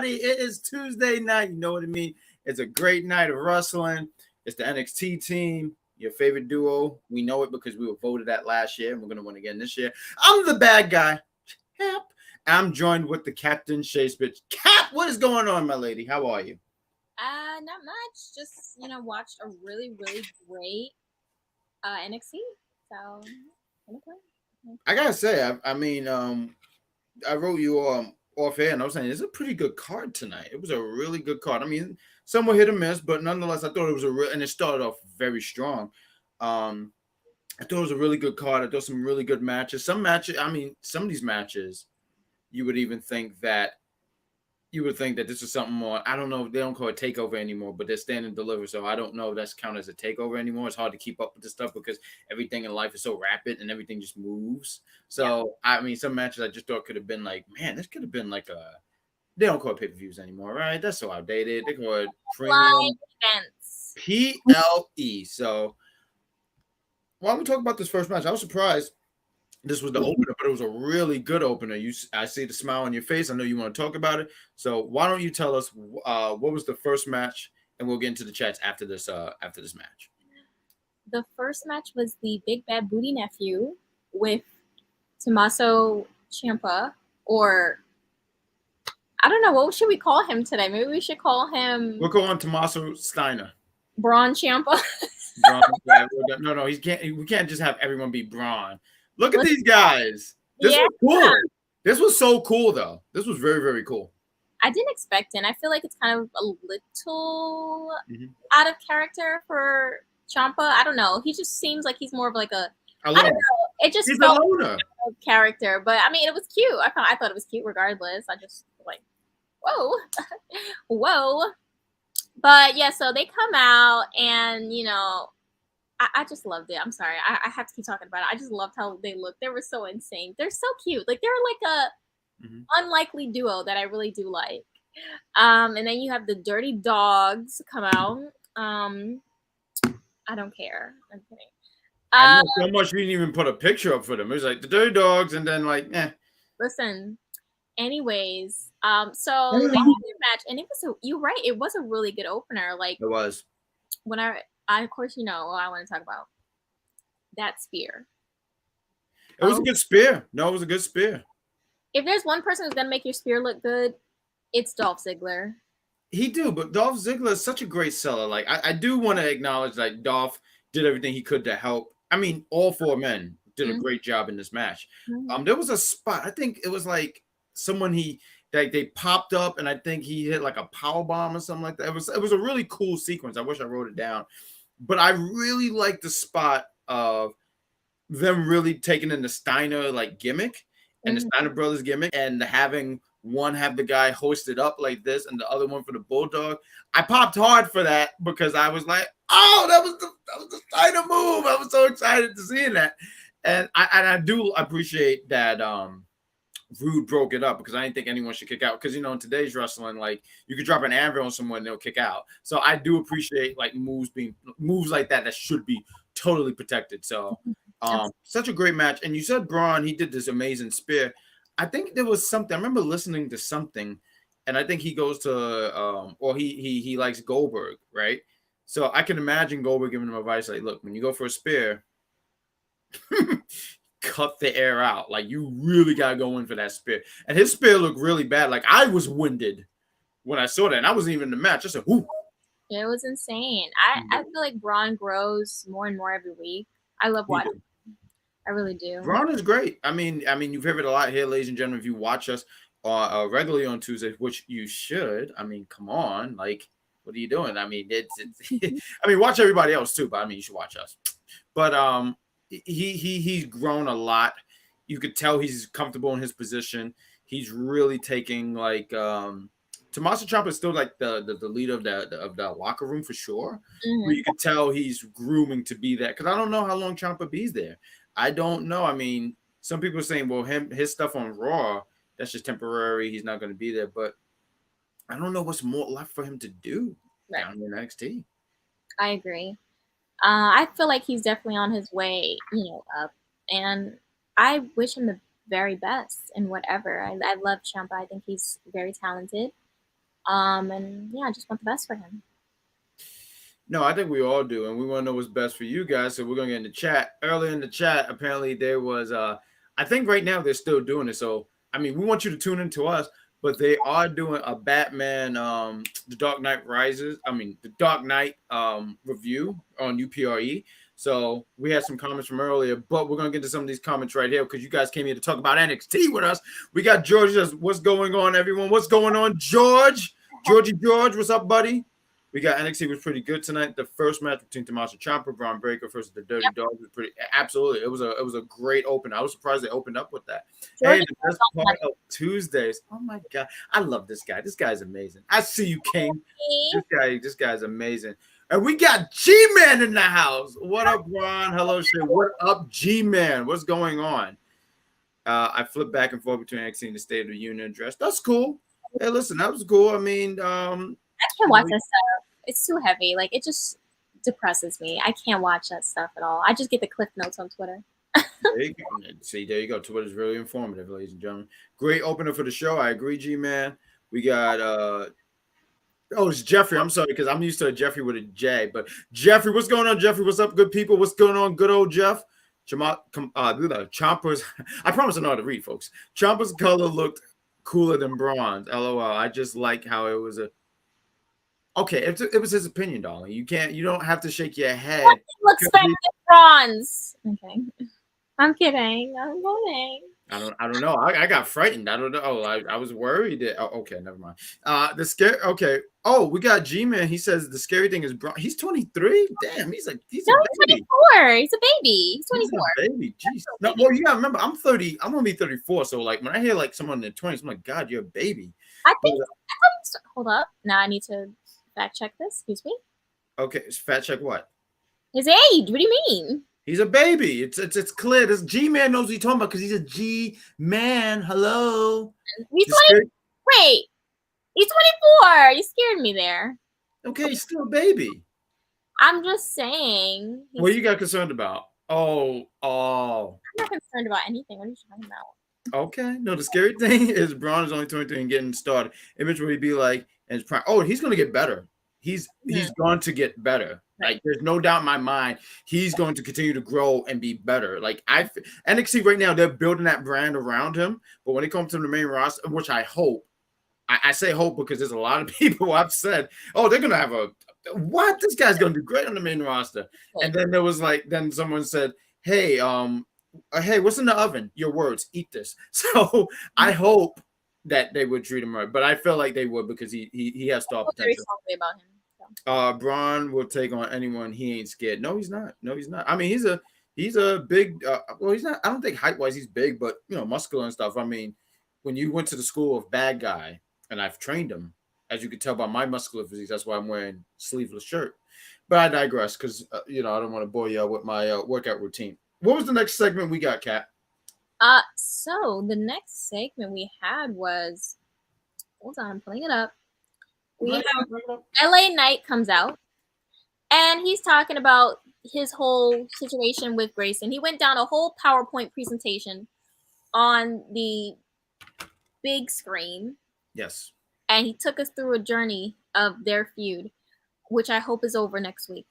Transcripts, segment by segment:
everybody. It is Tuesday night. You know what I mean? It's a great night of wrestling. It's the NXT team, your favorite duo. We know it because we were voted at last year, and we're going to win again this year. I'm the bad guy. Cap. I'm joined with the Captain Shaykespeare. Cap, what is going on, my lady? How are you? Not much. Just, watched a really, really great NXT. So, I got to say, I wrote you off air, and I was saying it's a pretty good card tonight. It was a really good card. I mean, some were hit or miss, but nonetheless, I thought it was and it started off very strong. I thought it was a really good card. I thought some really good matches. Some of these matches, you would think that this is something more. I don't know. They don't call it takeover anymore, but they're stand and deliver. So I don't know if that's counted as a takeover anymore. It's hard to keep up with this stuff because everything in life is so rapid and everything just moves. So, yeah. Some matches I just thought could have been like, man, this could have been like they don't call it pay-per-views anymore, right? That's so outdated. They call it premium events. PLE. So while we talk about this first match, I was surprised. This was the opener, but it was a really good opener. I see the smile on your face. I know you want to talk about it. So why don't you tell us what was the first match, and we'll get into the chats after this match. The first match was the Big Bad Booty Nephew with Tommaso Champa, or I don't know, what should we call him today? Maybe we should call him. We'll call him Tommaso Steiner. Bron Champa. No, he can't. We can't just have everyone be Bron. Look at these guys. This was cool. This was so cool, though. This was very, very cool. I didn't expect it. And I feel like it's kind of a little out of character for Champa. I don't know. He just seems like he's more of like I don't know. It just felt out of character. But, it was cute. I thought it was cute regardless. I just like, whoa. Whoa. But, yeah, so they come out and, I just loved it. I'm sorry. I have to keep talking about it. I just loved how they looked. They were so insane. They're so cute. Like, they're like a unlikely duo that I really do like. And then you have the Dirty Dogs come out. I don't care. I'm kidding. I know so much you didn't even put a picture up for them. It was like the Dirty Dogs and then like, eh. Listen. Anyways, so they had their match, and you're right. It was a really good opener. Like, it was. When of course, what I want to talk about. That spear. It was a good spear. No, it was a good spear. If there's one person who's going to make your spear look good, it's Dolph Ziggler. He do, but Dolph Ziggler is such a great seller. Like, I do want to acknowledge that Dolph did everything he could to help. All four men did a great job in this match. There was a spot. I think it was like someone they popped up, and I think he hit like a power bomb or something like that. It was a really cool sequence. I wish I wrote it down. But I really like the spot of them really taking in the Steiner like gimmick and the Steiner brothers gimmick, and having one have the guy hoisted up like this and the other one for the Bulldog. I popped hard for that because I was like, oh, that was the Steiner move. I was so excited to see that. And I do appreciate that Roode broke it up because I didn't think anyone should kick out. Because, in today's wrestling, like, you could drop an anvil on someone and they'll kick out. So I do appreciate, like, moves like that should be totally protected. So such a great match. And you said Bron, he did this amazing spear. I think there was something. I remember listening to something, and I think he goes to, or he likes Goldberg, right? So I can imagine Goldberg giving him advice like, look, when you go for a spear, cut the air out. Like, you really got to go in for that spear. And his spear looked really bad. Like, I was winded when I saw that. And I wasn't even in the match. I said, whoo. It was insane. I feel like Bron grows more and more every week. I love watching. I really do. Bron is great. You've heard it a lot here, ladies and gentlemen. If you watch us regularly on Tuesdays, which you should. Come on. Like, what are you doing? It's watch everybody else too, but you should watch us. But he's grown a lot. You could tell he's comfortable in his position. He's really taking like Tommaso Ciampa is still like the leader of the locker room for sure. But you could tell he's grooming to be that, because I don't know how long Ciampa be's there. I don't know. Some people are saying, well, his stuff on Raw, that's just temporary. He's not going to be there. But I don't know what's more left for him to do down in NXT. I agree. I feel like he's definitely on his way, up. And I wish him the very best in whatever. I love Champa. I think he's very talented. And yeah, I just want the best for him. No, I think we all do, and we want to know what's best for you guys. So we're gonna get in the chat. Earlier in the chat, apparently there was I think right now they're still doing it. So I mean, we want you to tune into us, but they are doing a Batman the Dark Knight Rises. I mean the Dark Knight review on UPRE. So we had some comments from earlier, but we're gonna get to some of these comments right here because you guys came here to talk about NXT with us. We got George. What's going on, everyone? What's going on, George? George, what's up, buddy? We got NXT was pretty good tonight. The first match between Tommaso Ciampa, Bron Breakker versus the Dirty Dogs was pretty absolutely. It was a great open. I was surprised they opened up with that. Hey, the best part of Tuesdays. Oh my god, I love this guy. This guy's amazing. I see you, King. This guy's amazing. And we got G-Man in the house. What up, Bron? Hello, shit. What up, G-Man? What's going on? I flipped back and forth between NXT and the State of the Union address. That's cool. Hey, listen, that was cool. I mean, I can't watch that stuff. It's too heavy. Like, it just depresses me. I can't watch that stuff at all. I just get the cliff notes on Twitter. There you go. See, there you go. Twitter's really informative, ladies and gentlemen. Great opener for the show. I agree, G-Man. We got it's Jeffrey. I'm sorry, because I'm used to a Jeffrey with a J. But Jeffrey, what's going on, Jeffrey? What's up, good people? What's going on, good old Jeff? Champa's. I promise I know how to read, folks. Champa's color looked cooler than Bronze. LOL. I just like how it was a. Okay, it was his opinion, darling. You don't have to shake your head. What looks better than Bronze? Okay, I'm kidding. I don't know. I got frightened. I don't know. I was worried. Okay, never mind. The scare. Okay. Oh, we got G-Man. He says the scary thing is Bron. He's 23. Damn, he's a baby. 24. He's a baby. He's 24. He's a baby. Jeez. No, well, you gotta remember, I'm 30. I'm gonna be 34. So like when I hear like someone in their 20s, I'm like, God, you're a baby. I think. Hold up. Now I need to fact check this. Excuse me. Okay, fact check what? His age. What do you mean? He's a baby. It's clear. This G-Man knows what he's talking about because he's a G-Man. Hello. He's 20. Wait. He's 24. You scared me there. Okay, he's still a baby. I'm just saying. What you got concerned about? Oh. I'm not concerned about anything. What are you talking about? Okay. No, the scary thing is Bron is only 23 and getting started. Image will be like, and it's prime. Oh, he's going to get better. He's going to get better. Like, there's no doubt in my mind he's going to continue to grow and be better. Like, NXT right now, they're building that brand around him. But when it comes to the main roster, which I hope, I say hope because there's a lot of people I've said, oh, they're going to have what? This guy's going to do great on the main roster. And then there was like, then someone said, hey, what's in the oven? Your words, eat this. So I hope that they would treat him right. But I feel like they would because he has star potential. About him. Bron will take on anyone. He ain't scared. No, he's not. I mean, he's a big. Well, he's not. I don't think height wise he's big, but muscular and stuff. I mean, when you went to the school of BadGuy, and I've trained him, as you can tell by my muscular physique. That's why I'm wearing sleeveless shirt. But I digress because I don't want to bore you with my workout routine. What was the next segment we got, Kat? So the next segment we had was. Hold on, I'm pulling it up. We have LA Knight comes out, and he's talking about his whole situation with Grayson. He went down a whole PowerPoint presentation on the big screen. Yes. And he took us through a journey of their feud, which I hope is over next week.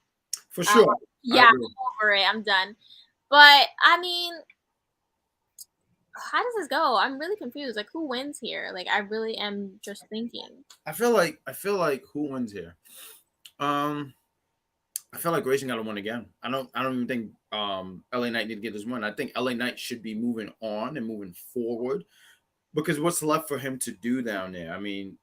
For sure. Yeah, I'm over it. I'm done. But, I mean, how does this go? I'm really confused. Like, who wins here? Like, I really am just thinking. I feel like who wins here? I feel like Grayson got to win again. I don't even think LA Knight need to get this win. I think LA Knight should be moving on and moving forward because what's left for him to do down there? I mean,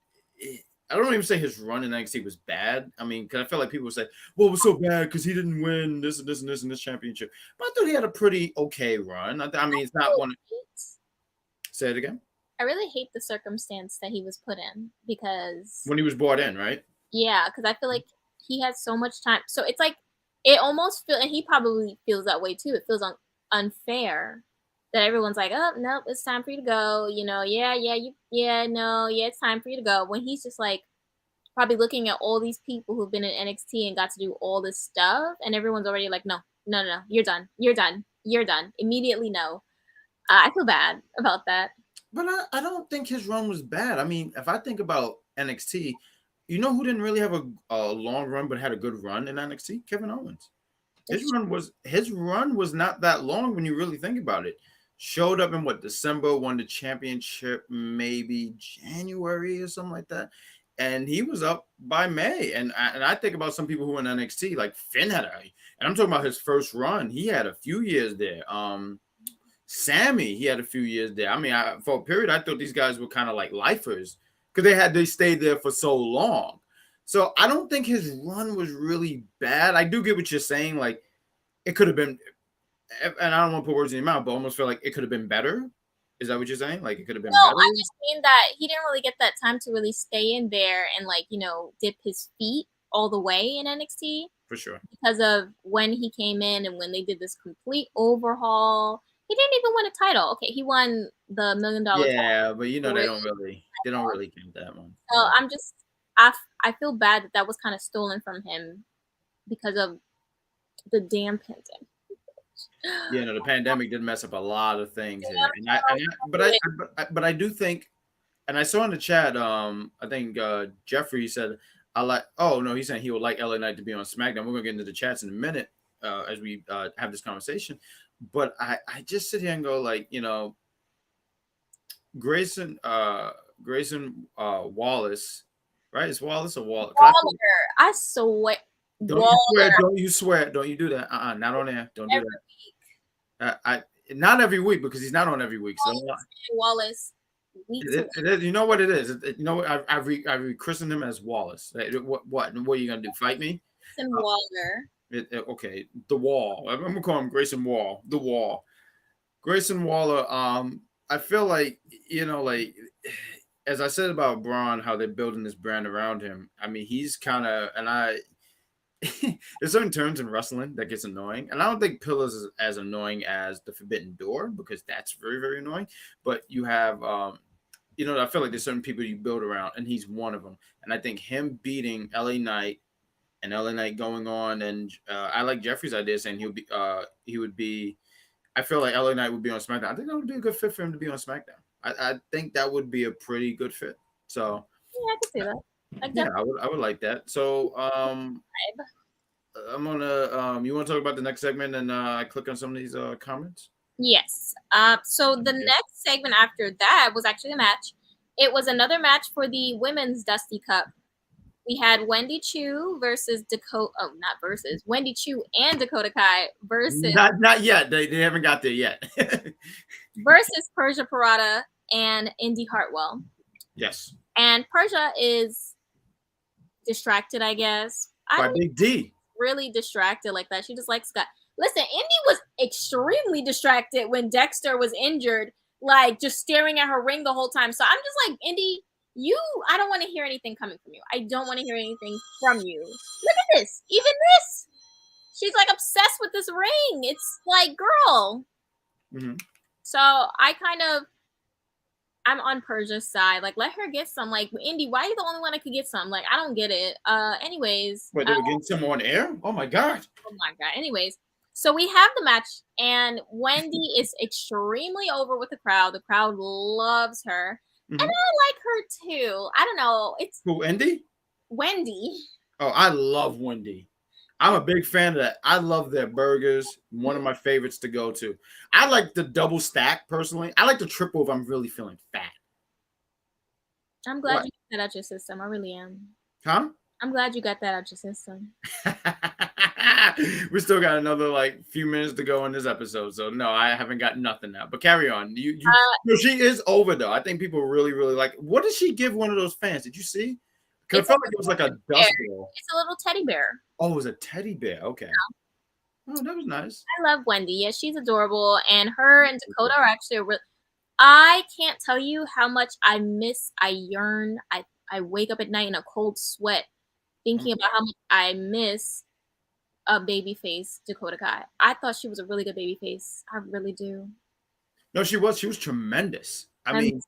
I don't even say his run in NXT was bad. I mean, because I feel like people say, well, it was so bad because he didn't win this and this and this and this championship. But I thought he had a pretty okay run. I mean, it's not one. Say it again. I really hate the circumstance that he was put in because when he was brought in, right? Yeah, because I feel like he had so much time. So it's like it almost feels, and he probably feels that way too. It feels unfair that everyone's like, oh no, it's time for you to go. It's time for you to go. When he's just like probably looking at all these people who've been in NXT and got to do all this stuff, and everyone's already like, no, you're done, immediately no. I feel bad about that. But I don't think his run was bad. I mean, if I think about NXT. You know who didn't really have a long run but had a good run in NXT? Kevin Owens. His run was not that long when you really think about it. Showed up in December, won the championship maybe January or something like that, and he was up by May. And I think about some people who were in NXT, like Finn and I'm talking about his first run. He had a few years there. Sammy, he had a few years there. I mean, for a period, I thought these guys were kind of like lifers because they stayed there for so long. So I don't think his run was really bad. I do get what you're saying. Like, it could have been, and I don't want to put words in your mouth, but I almost feel like it could have been better. Is that what you're saying? Like, it could have been better? No, I just mean that he didn't really get that time to really stay in there and, like, you know, dip his feet all the way in NXT. For sure. Because of when he came in and when they did this complete overhaul. He didn't even win a title. Okay, he won the $1 million title. Yeah, but you know they don't really count that one. So I'm just I feel bad that was kind of stolen from him because of the damn pandemic. Yeah, no, the pandemic did mess up a lot of things here. But I do think, and I saw in the chat, I think Jeffrey said he's saying he would like LA Knight to be on SmackDown. We're gonna get into the chats in a minute as we have this conversation. But I just sit here and go, like, you know, Grayson Wallace, right? It's Wallace or Wallace? I swear. Don't you swear. Don't you do that. Not on air. Don't do that. Not every week because he's not on every week. So Wallace. It is. You know what it is. You know what? I rechristened him as Wallace. What are you gonna do? Fight me? Waller. Okay, the Wall. I'm gonna call him Grayson Wall. The Wall. Grayson Waller. I feel like, you know, like, as I said about Bron, how they're building this brand around him. I mean, he's kind of, there's certain terms in wrestling that gets annoying, and I don't think Pillars is as annoying as the Forbidden Door because that's very, very annoying. But you have, you know, I feel like there's certain people you build around, and he's one of them. And I think him beating LA Knight and LA Knight going on, and I like Jeffrey's idea saying he would be. I feel like LA Knight would be on SmackDown. I think that would be a good fit for him to be on SmackDown. I think that would be a pretty good fit. So yeah, I can see that. I would like that. So I'm gonna you want to talk about the next segment and I click on some of these comments? Yes. So the next segment after that was actually a match. It was another match for the women's Dusty Cup. We had Wendy Choo versus Dakota. Oh, not versus. Wendy Choo and Dakota Kai versus. Not yet. They haven't got there yet. versus Persia Pirotta and Indi Hartwell. Yes. And Persia is distracted, I guess. By Big D. Really distracted like that. She just likes Scott. Listen, Indi was extremely distracted when Dexter was injured, like just staring at her ring the whole time. So I'm just like, Indi, I don't want to hear anything coming from you. I don't want to hear anything from you. Look at this. Even this. She's like obsessed with this ring. It's like, girl. Mm-hmm. So I'm on Persia's side. Like, let her get some. Like, Indi, why are you the only one that could get some? Like, I don't get it. Anyways. Wait, they were getting some on air? Oh my God. Anyways. So we have the match, and Wendy is extremely over with the crowd. The crowd loves her. Mm-hmm. And I like her too. I don't know. It's who, Indi? Wendy. Oh, I love Wendy. I'm a big fan of that. I love their burgers. One of my favorites to go to. I like the double stack personally. I like the triple if I'm really feeling fat. I'm glad you got that out your system. I really am. Huh? I'm glad you got that out your system. We still got another few minutes to go in this episode, so no, I haven't got nothing now. But carry on. No, she is over though. I think people really, really like. What did she give one of those fans? Did you see? Because it felt like it was like a dust ball. It's a little teddy bear. Oh, it was a teddy bear. Okay. Yeah. Oh, that was nice. I love Wendy. Yeah, she's adorable, and her and Dakota are actually I can't tell you how much I yearn. I wake up at night in a cold sweat thinking about how much I miss a babyface Dakota Kai. I thought she was a really good babyface. I really do. No, she was. She was tremendous. I mean,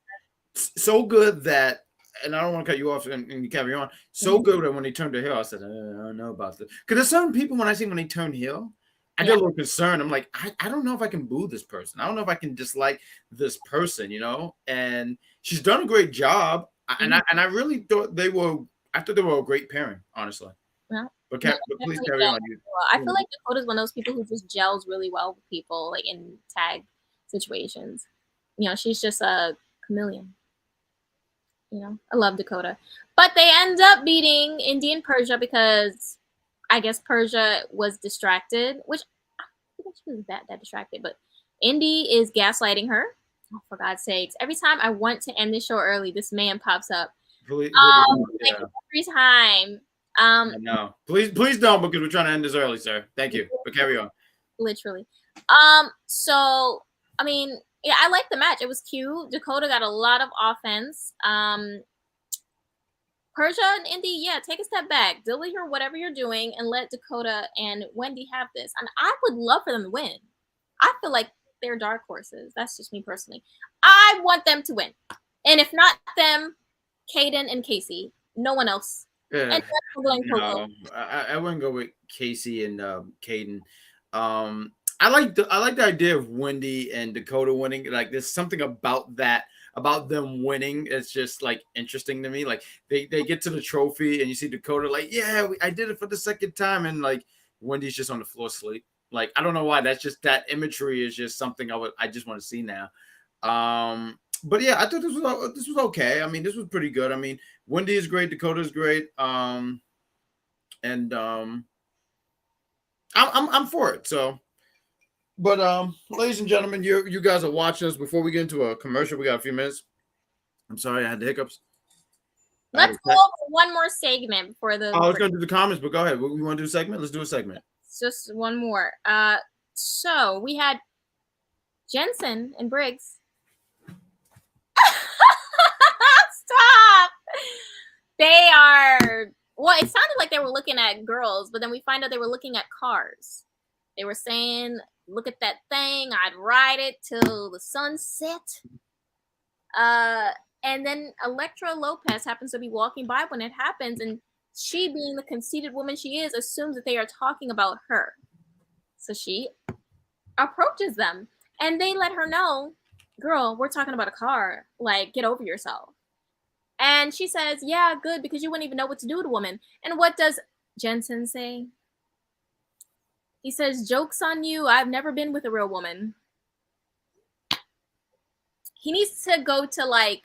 so good that, and I don't want to cut you off and you carry on. So good that when they turned her heel, I said, I don't know about this. Because there's some people when they turn heel, I get a little concerned. I'm like, I don't know if I can boo this person. I don't know if I can dislike this person, you know? And she's done a great job. And I really thought they were. I thought they were a great pairing, honestly. Yeah. But please carry on. I feel like Dakota's one of those people who just gels really well with people, like in tag situations. She's just a chameleon. I love Dakota. But they end up beating Indi and Persia because I guess Persia was distracted, which I think she was that distracted. But Indi is gaslighting her. Oh, for God's sakes. Every time I want to end the show early, this man pops up. Every time. No, please don't, because we're trying to end this early, sir. Thank you. But carry on. Literally. So I mean, yeah, I like the match. It was cute. Dakota got a lot of offense. Persia and Indi, yeah, take a step back. Deal with whatever you're doing and let Dakota and Wendy have this. And I would love for them to win. I feel like they're dark horses. That's just me personally. I want them to win. And if not them, Kaden and Casey. No one else. Yeah. No, I wouldn't go with Casey and Kaden. I like the idea of Wendy and Dakota winning. Like, there's something about them winning. It's just like interesting to me. Like they get to the trophy and you see Dakota like, yeah, I did it for the second time, and like Wendy's just on the floor asleep. Like, I don't know why. That's just, that imagery is just something I just want to see now. But yeah, I thought this was okay. I mean, this was pretty good. I mean, Wendy is great, Dakota is great. I'm for it. So, but ladies and gentlemen, you guys are watching us. Before we get into a commercial, we got a few minutes. I'm sorry, I had the hiccups. Let's go over one more segment before the. I was going to do the comments, but go ahead. We want to do a segment? Let's do a segment. Just one more. So we had Jensen and Briggs. Stop. They are. Well, it sounded like they were looking at girls, but then we find out they were looking at cars. They were saying, "Look at that thing. I'd ride it till the sun set." And then Elektra Lopez happens to be walking by when it happens, and she, being the conceited woman she is, assumes that they are talking about her. So she approaches them, and they let her know, "Girl, we're talking about a car. Like, get over yourself." And she says, "Yeah, good, because you wouldn't even know what to do with a woman." And what does Jensen say? He says, "Joke's on you. I've never been with a real woman." He needs to go to like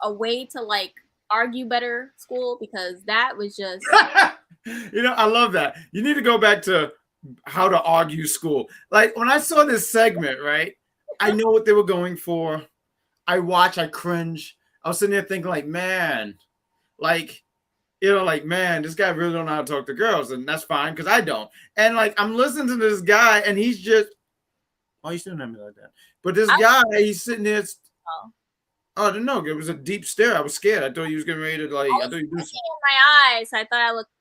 a way to like argue better school, because that was just I love that. You need to go back to how to argue school. Like, when I saw this segment, right, I know what they were going for. I cringe. I was sitting there thinking like, man, like, man, this guy really don't know how to talk to girls, and that's fine because I don't. And like, I'm listening to this guy, and he's just, oh, you still at me like that. But this guy, he's sitting there. Oh, I didn't know. It was a deep stare. I was scared. I thought he was getting ready to like. I thought you was in my eyes. I thought I looked.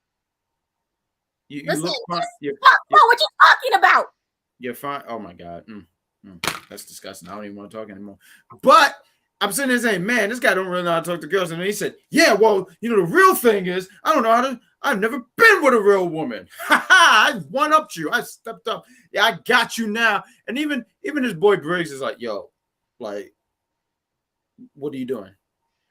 You listen, look fine. What you talking about? You're fine. Oh my God, that's disgusting. I don't even want to talk anymore. But I'm sitting there saying, man, this guy don't really know how to talk to girls. And then he said, yeah, well, the real thing is, I don't know how to. I've never been with a real woman. I one-upped you. I stepped up. Yeah, I got you now. And even his boy Briggs is like, yo, like, what are you doing?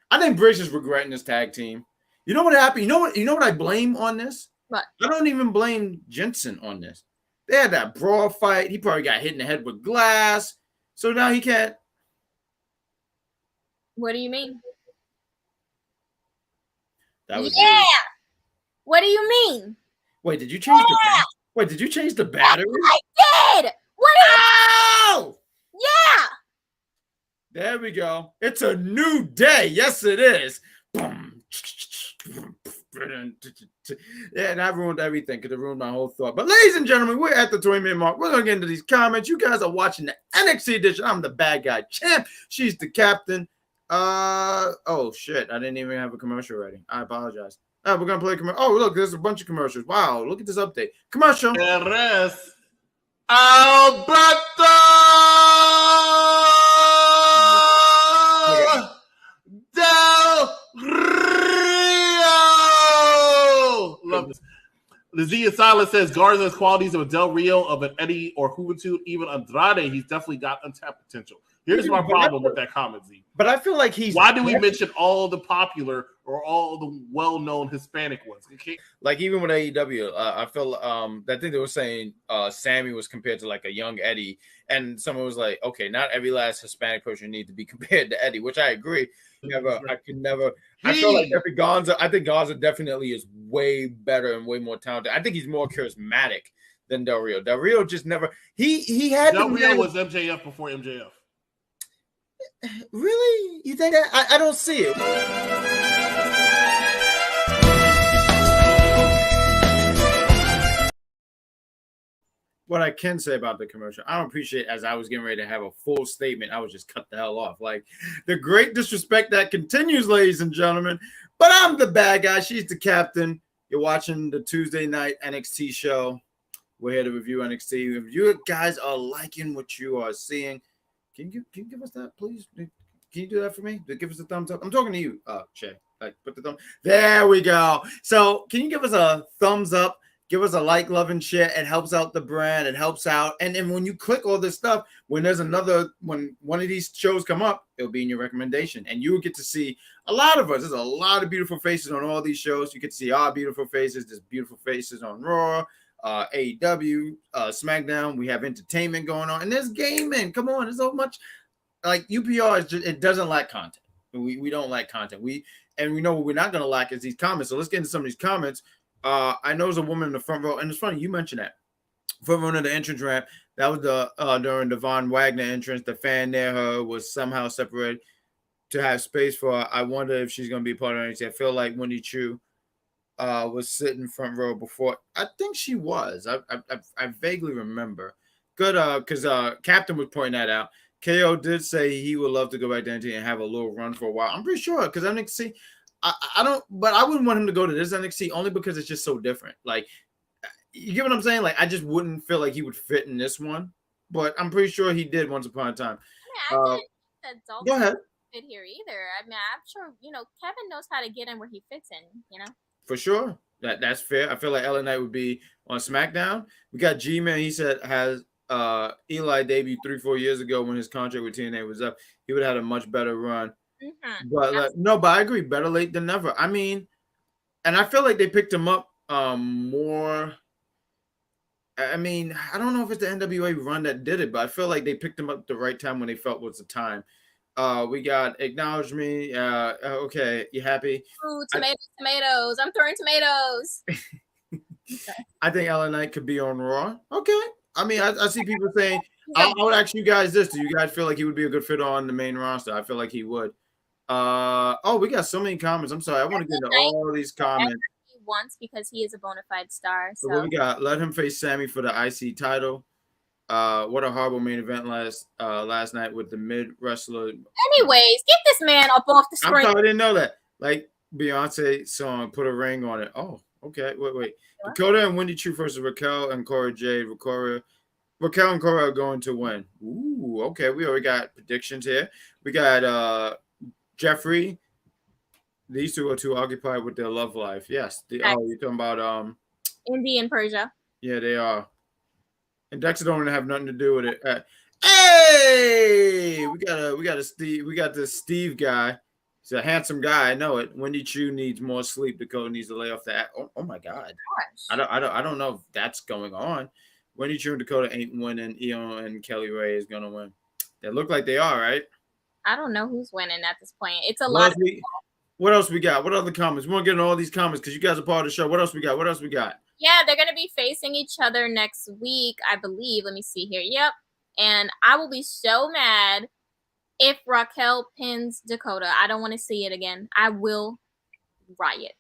I think Briggs is regretting this tag team. You know what happened? You know what I blame on this? What? I don't even blame Jensen on this. They had that brawl fight. He probably got hit in the head with glass. So now he can't. What do you mean? That was yeah. Weird. What do you mean? Wait, did you change the battery? I did. What? Oh! Yeah. There we go. It's a new day. Yes, it is. Yeah, and I ruined everything because it ruined my whole thought. But ladies and gentlemen, we're at the 20-minute mark. We're going to get into these comments. You guys are watching the NXT edition. I'm the bad guy champ. She's the captain. Oh, shit. I didn't even have a commercial ready. I apologize. We're going to play a commercial. Oh, look, there's a bunch of commercials. Wow, look at this update. Commercial. Alberto Del Rio. Love this. Lizzie Silas says Garza's qualities of a Del Rio, of an Eddie or Juventud, even Andrade. He's definitely got untapped potential. Here's my problem with that comment, Z. But I feel like he's. Why do we mention all the popular or all the well-known Hispanic ones? Like even with AEW, I feel I think they were saying Sammy was compared to like a young Eddie, and someone was like, okay, not every last Hispanic person needs to be compared to Eddie, which I agree. I could never. I feel like every Gonza. I think Gonza definitely is way better and way more talented. I think he's more charismatic than Del Rio. Del Rio just never. He had. Del Rio was MJF before MJF. Really? You think that? I don't see it. What I can say about the commercial, I don't appreciate as I was getting ready to have a full statement, I was just cut the hell off. Like the great disrespect that continues, ladies and gentlemen. But I'm the bad guy. She's the captain. You're watching the Tuesday night NXT show. We're here to review NXT. If you guys are liking what you are seeing, can you give us that, please? Can you do that for me? Give us a thumbs up. I'm talking to you, Shay. Like, put the thumb. There we go. So, can you give us a thumbs up? Give us a like, love, and share. It helps out the brand. It helps out. And then when you click all this stuff, when one of these shows come up, it'll be in your recommendation, and you will get to see a lot of us. There's a lot of beautiful faces on all these shows. You get to see our beautiful faces. There's beautiful faces on Raw. AEW, SmackDown, we have entertainment going on, and there's gaming. Come on, there's so much. Like UPR is just, it doesn't lack content. We don't like content. We know what we're not gonna lack is these comments. So let's get into some of these comments. I know there's a woman in the front row, and it's funny you mentioned that front row of the entrance ramp. That was the during the Von Wagner entrance. The fan near her was somehow separated to have space for her. I wonder if she's gonna be part of anything. I feel like Wendy Choo was sitting front row before. I think she was. I vaguely remember. Good, because Captain was pointing that out. KO did say he would love to go back to NXT and have a little run for a while. I'm pretty sure because NXT, I don't, but I wouldn't want him to go to this NXT only because it's just so different. Like, you get what I'm saying? Like, I just wouldn't feel like he would fit in this one, but I'm pretty sure he did once upon a time. I mean, I didn't think that Dolph go ahead. Fit here either. I mean, I'm sure Kevin knows how to get in where he fits in. For sure. That's fair. I feel like LA Knight would be on SmackDown. We got G-Man. He said has Eli debuted 3-4 years ago when his contract with TNA was up. He would have had a much better run. Mm-hmm. But but I agree. Better late than never. I mean, and I feel like they picked him up more. I mean, I don't know if it's the NWA run that did it, but I feel like they picked him up at the right time when they felt was the time. We got acknowledge me. Okay, you happy? Ooh, tomatoes. I'm throwing tomatoes. I think LA Knight could be on Raw. Okay. I mean, I see people saying, I would ask you guys this. Do you guys feel like he would be a good fit on the main roster? I feel like he would. We got so many comments. I'm sorry. I want to get into all these comments. He wants because he is a bona fide star. So what we got? Let him face Sammy for the IC title. What a horrible main event last night with the mid wrestler. Anyways, get this man up off the screen. I'm sorry, I didn't know that. Like Beyonce song, put a ring on it. Oh, okay. Wait. What? Dakota and Wendy Choo versus Raquel and Cora Jade. Raquel and Cora are going to win. Ooh, okay. We already got predictions here. We got Jeffrey. These two are too occupied with their love life. Yes. You're talking about Indi and Persia. Yeah, they are. And Dexter don't have nothing to do with it. Hey, we got this Steve guy. He's a handsome guy. I know it. Wendy Choo needs more sleep. Dakota needs to lay off that. Oh my God. Gosh. I don't know if that's going on. Wendy Choo and Dakota ain't winning. Io and Kelly Ray is gonna win. They look like they are, right? I don't know who's winning at this point. It's a lot. What else we got? What other comments? We want to get in all these comments because you guys are part of the show. What else we got? Yeah, they're going to be facing each other next week, I believe. Let me see here. Yep. And I will be so mad if Raquel pins Dakota. I don't want to see it again. I will riot.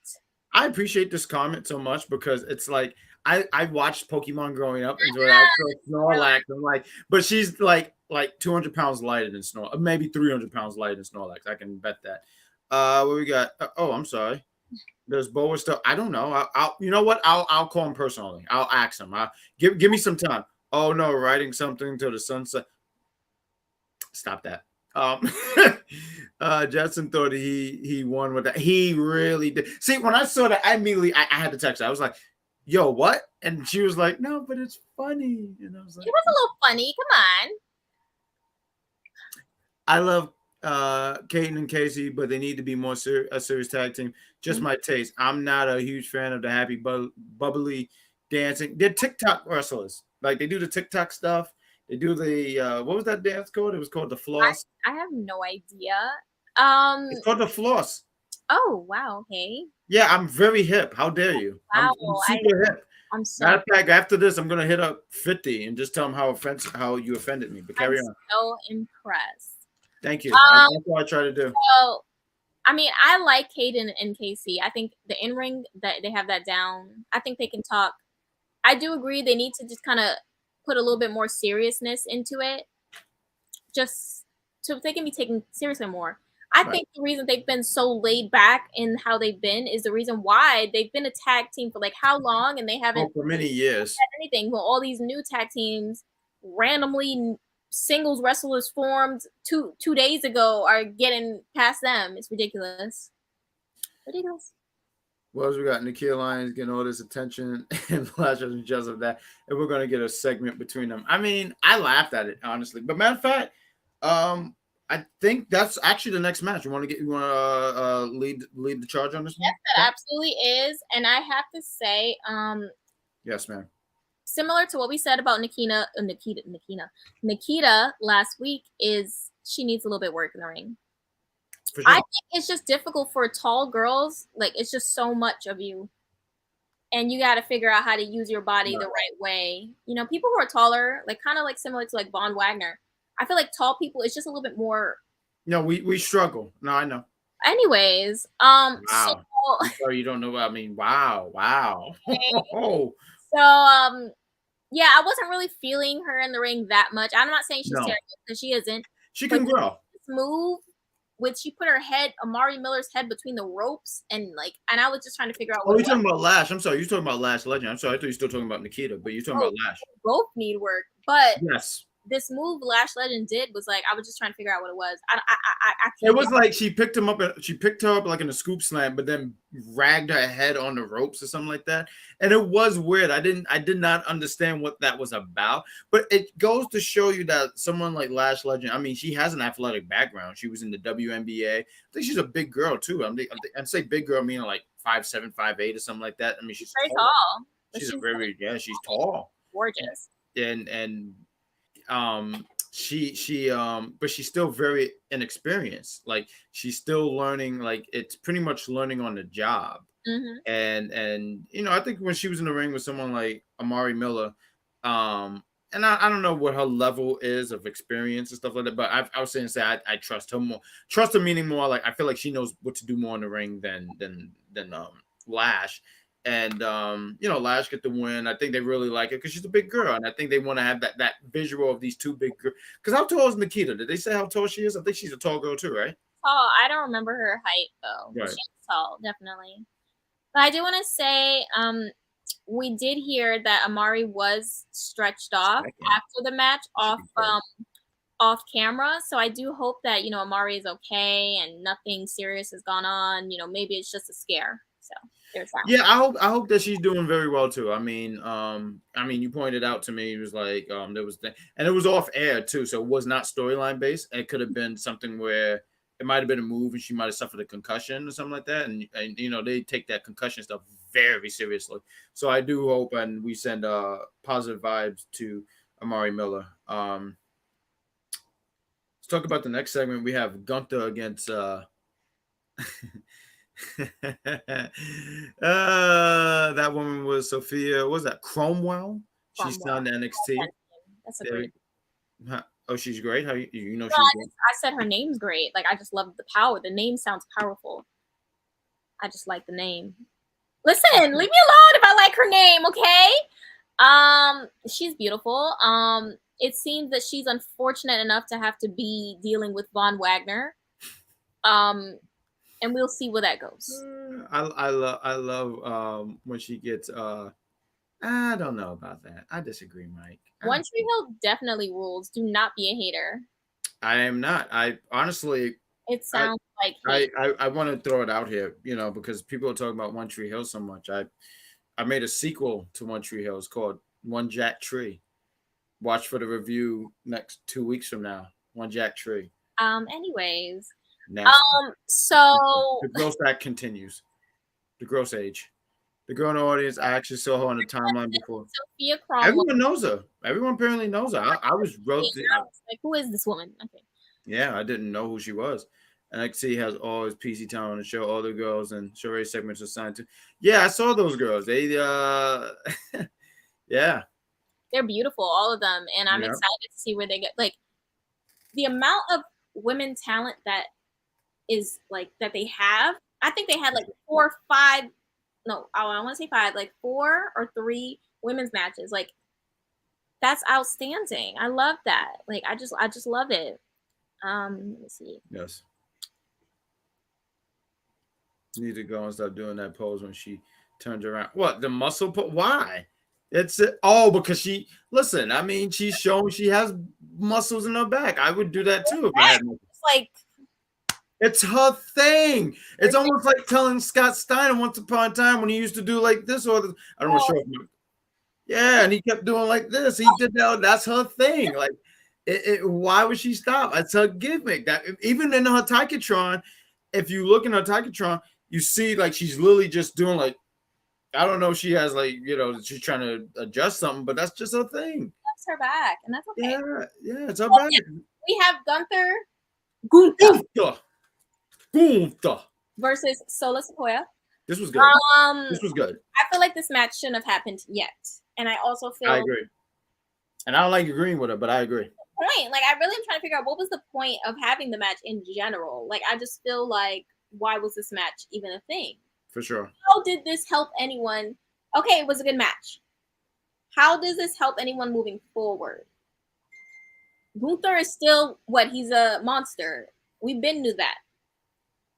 I appreciate this comment so much because it's like I watched Pokemon growing up and so I Snorlax. I'm like, but she's like 200 pounds lighter than Snorlax, maybe 300 pounds lighter than Snorlax. I can bet that. What we got? I'm sorry. There's Boa stuff. I don't know. You know what? I'll call him personally. I'll ask him. Give me some time. Oh no, writing something till the sunset. Stop that. Jetson thought he won with that. He really did. See, when I saw that, I immediately I had to text her. I was like, "Yo, what?" And she was like, "No, but it's funny." And I was like, "It was a little funny. Come on." I love Kaden and Casey, but they need to be more a serious tag team. Just my taste. I'm not a huge fan of the happy, bubbly dancing. They're TikTok wrestlers. Like they do the TikTok stuff. They do the what was that dance called? It was called the floss. I have no idea. It's called the floss. Oh wow, okay. Yeah, I'm very hip. How dare you? Wow, I'm super hip. I'm so. Matter of fact, after this, I'm gonna hit up 50 and just tell them how you offended me. But carry on. So impressed. Thank you. That's what I try to do. So, I mean, I like Kaden and Casey. I think the in ring that they have that down. I think they can talk. I do agree they need to just kind of put a little bit more seriousness into it, just so they can be taken seriously more. I think the reason they've been so laid back in how they've been is the reason why they've been a tag team for like how long, and they haven't for many years had anything. Well, all these new tag teams randomly singles wrestlers formed two days ago are getting past them. It's ridiculous. Ridiculous. Well, as we got Nikhil Lyons getting all this attention and flashes and just of that, and we're gonna get a segment between them. I mean, I laughed at it honestly, but matter of fact, I think that's actually the next match. You want to lead the charge on this one? Yes, that absolutely is, and I have to say, yes, ma'am. Similar to what we said about Nikita last week, is she needs a little bit work in the ring. Sure. I think it's just difficult for tall girls. Like, it's just so much of you. And you got to figure out how to use your body the right way. You know, people who are taller, like kind of like similar to like Von Wagner. I feel like tall people, it's just a little bit more. No, we struggle. No, I know. Anyways, wow. So you don't know what I mean. Wow. So, yeah, I wasn't really feeling her in the ring that much. I'm not saying she's terrible because she isn't. She can grow. This move, which she put her head, Amari Miller's head between the ropes, and I was just trying to figure out. Oh, you're talking about Lash. I'm sorry, you're talking about Lash Legend. I'm sorry, I thought you were still talking about Nikita, but you're talking about Lash. Both need work, but yes. This move Lash Legend did was like I was just trying to figure out what it was. I it was like she picked her up like in a scoop slam, but then ragged her head on the ropes or something like that. And it was weird. I did not understand what that was about. But it goes to show you that someone like Lash Legend, I mean, she has an athletic background. She was in the WNBA. I think she's a big girl too. I'd say big girl meaning like 5'7", 5'8" or something like that. I mean, she's very tall. She's she's tall. Gorgeous. And but she's still very inexperienced. Like she's still learning. Like it's pretty much learning on the job. Mm-hmm. And I think when she was in the ring with someone like Amari Miller, and I don't know what her level is of experience and stuff like that, but I was saying I trust her more. Trust her meaning more like I feel like she knows what to do more in the ring than Lash. And Lash get the win. I think they really like it because she's a big girl, and I think they want to have that visual of these two big girls. Because how tall is Nikita? Did they say how tall she is? I think she's a tall girl too, right? Tall. I don't remember her height though. Right. She's tall, definitely. But I do want to say, we did hear that Amari was stretched off after the match off camera. So I do hope that Amari is okay and nothing serious has gone on. Maybe it's just a scare. So. Yeah, I hope that she's doing very well too. I mean, you pointed out to me it was like there was and it was off air too, so it was not storyline based. It could have been something where it might have been a move and she might have suffered a concussion or something like that, and they take that concussion stuff very seriously. So I do hope and we send positive vibes to Amari Miller. Let's talk about the next segment. We have Gunther against. That woman was Sophia. What was that Cromwell? She's on NXT. That's a great. Oh, she's great. How you know? I said her name's great. Like I just love the power. The name sounds powerful. I just like the name. Listen, leave me alone if I like her name, okay? She's beautiful. It seems that she's unfortunate enough to have to be dealing with Von Wagner. And we'll see where that goes. I love when she gets I don't know about that. I disagree, Mike. One Tree Hill definitely rules. Do not be a hater. I am not. I honestly it sounds like I want to throw it out here, because people are talking about One Tree Hill so much. I made a sequel to One Tree Hill. It's called One Jack Tree. Watch for the review next 2 weeks from now. One Jack Tree. Anyways. Nasty. So the gross act continues. The gross age. The girl in the audience, I actually saw her on the timeline before. Sophia Cromwell. Everyone knows her. Everyone apparently knows her. I was like, who is this woman? Okay. Yeah, I didn't know who she was. And I can see he has all his PC time on the show, all the girls and show race segments assigned to. Yeah, I saw those girls. They yeah. They're beautiful, all of them. And I'm excited to see where they get like the amount of women talent that is like that they have. I think they had like 4 or 5. No, I want to say 5, like 4 or 3 women's matches. Like that's outstanding. I love that. Like I just love it. Let me see. Yes. You need to go and stop doing that pose when she turns around. What, the muscle pose? Why? It's because she listen. I mean, she's showing she has muscles in her back. I would do that too if I had muscles. Like. It's her thing. It's almost like telling Scott Steiner once upon a time when he used to do like this or this. I don't want to show up. Yeah, and he kept doing like this. He did that. That's her thing. Like, why would she stop? It's her gimmick. That even in her Taikatron, if you look in her Taikatron, you see like she's literally just doing like, I don't know. She has like, she's trying to adjust something, but that's just her thing. That's her back, and that's okay. Yeah, it's her back. Yeah. We have Gunther versus Sola Sikoa. This was good. This was good. I feel like this match shouldn't have happened yet, and I also feel I agree. And I don't like agreeing with her, but I agree. Point, like I really am trying to figure out what was the point of having the match in general. Like I just feel like why was this match even a thing? For sure. How did this help anyone? Okay, it was a good match. How does this help anyone moving forward? Gunther is still he's a monster. We've been knew that.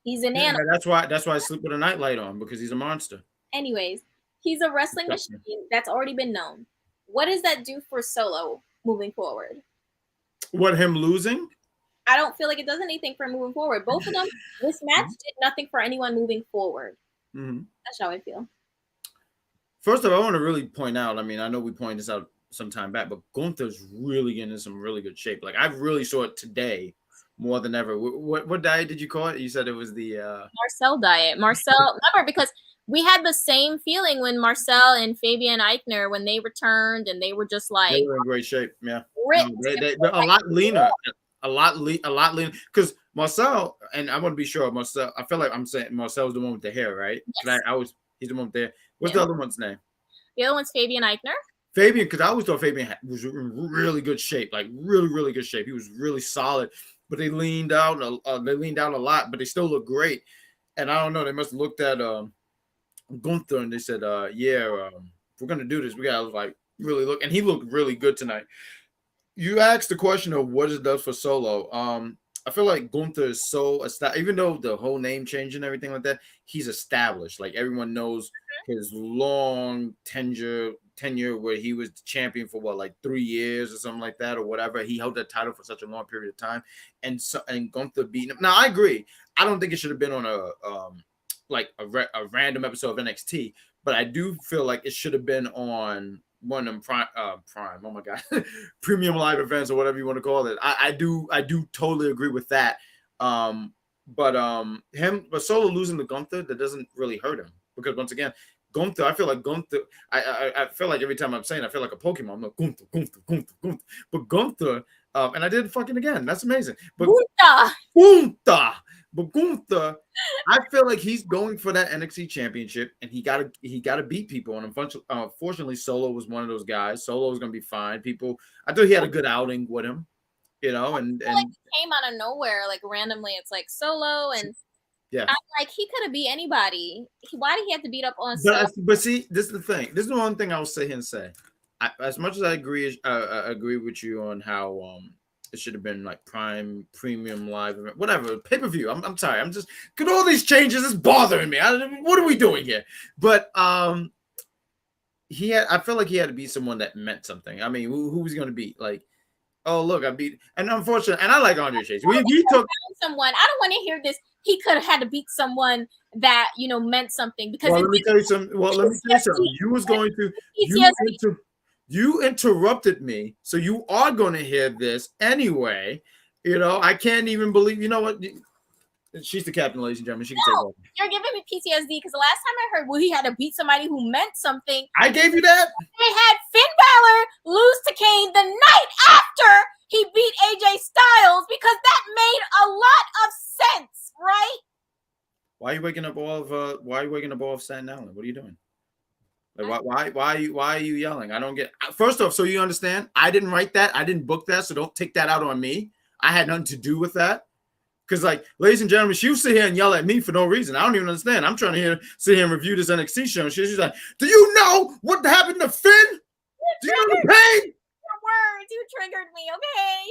He's an animal. That's why I sleep with a nightlight on, because he's a monster. Anyways, he's a wrestling machine that's already been known. What does that do for Solo moving forward? What, him losing? I don't feel like it does anything for him moving forward. Both of them, this match did nothing for anyone moving forward. Mm-hmm. That's how I feel. First of all, I want to really point out, I mean, I know we pointed this out some time back, but Gunther's really getting in some really good shape. Like, I really saw it today more than ever. What diet did you call it? You said it was the Marcel diet. Marcel, remember, because we had the same feeling when Marcel and Fabian Eichner, when they returned, and they were just like, they were in great shape. Yeah, ripped. They're a lot leaner. A lot leaner. Because Marcel, and I want to be sure, Marcel, I feel like I'm saying Marcel's the one with the hair, right? Yes. He's the one with the hair. What's the other one's name? The other one's Fabian Eichner. Fabian, because I always thought Fabian was in really good shape, like really, really good shape. He was really solid, but they leaned out. They leaned out a lot, but they still look great. And I don't know, they must have looked at Gunther and they said, if we're gonna do this, we gotta like really look. And he looked really good tonight. You asked the question of what it does for Solo. I feel like Gunther is so established, even though the whole name change and everything like that, he's established. Like everyone knows his long tenure where he was champion for like 3 years or something like that, or whatever. He held that title for such a long period of time, and Gunther beat him. Now I agree. I don't think it should have been on a random episode of NXT, but I do feel like it should have been on one of them prime. Oh my god, premium live events or whatever you want to call it. I do totally agree with that. But Solo losing to Gunther, that doesn't really hurt him, because once again, Gunther, I feel like Gunther. I feel like every time I'm saying, I feel like a Pokemon. I'm like Gunther. But Gunther, and I did fucking again. That's amazing. But Gunther. But Gunther, I feel like he's going for that NXT championship, and he gotta beat people. And unfortunately, Solo was one of those guys. Solo was gonna be fine. I thought he had a good outing with him, and like it came out of nowhere, like randomly. It's like Solo, and yeah, I'm like, he could have beat anybody. Why did he have to beat up on Solo? But see, this is the thing. This is the one thing I will sit here and say. As much as I agree with you on how it should have been like premium live event, whatever, pay-per-view. I'm sorry. I'm just, because all these changes is bothering me. What are we doing here? But I feel like he had to beat someone that meant something. I mean, who was going to beat? Like, oh look, I beat, and unfortunately, and I like Andre Chase. We took someone. I don't want to hear this. He could have had to beat someone that meant something, because let me tell you something. You was going to. You interrupted me, so you are going to hear this anyway. You know, I can't even believe. You know what? She's the captain, ladies and gentlemen. She can take over. You're giving me PTSD because the last time I heard, well, he had to beat somebody who meant something. I gave you that. They had Finn Balor lose to Kane the night after he beat AJ Styles because that made a lot of sense, right? Why are you waking up all of Staten Island? What are you doing? Like, why are you yelling? I don't get. First off, so you understand, I didn't write that. I didn't book that, so don't take that out on me. I had nothing to do with that. Because, like, ladies and gentlemen, she would sit here and yell at me for no reason. I don't even understand. I'm trying to sit here and review this NXT show. And she's like, do you know what happened to Finn? Do you know the pain? Your words, you triggered me, okay?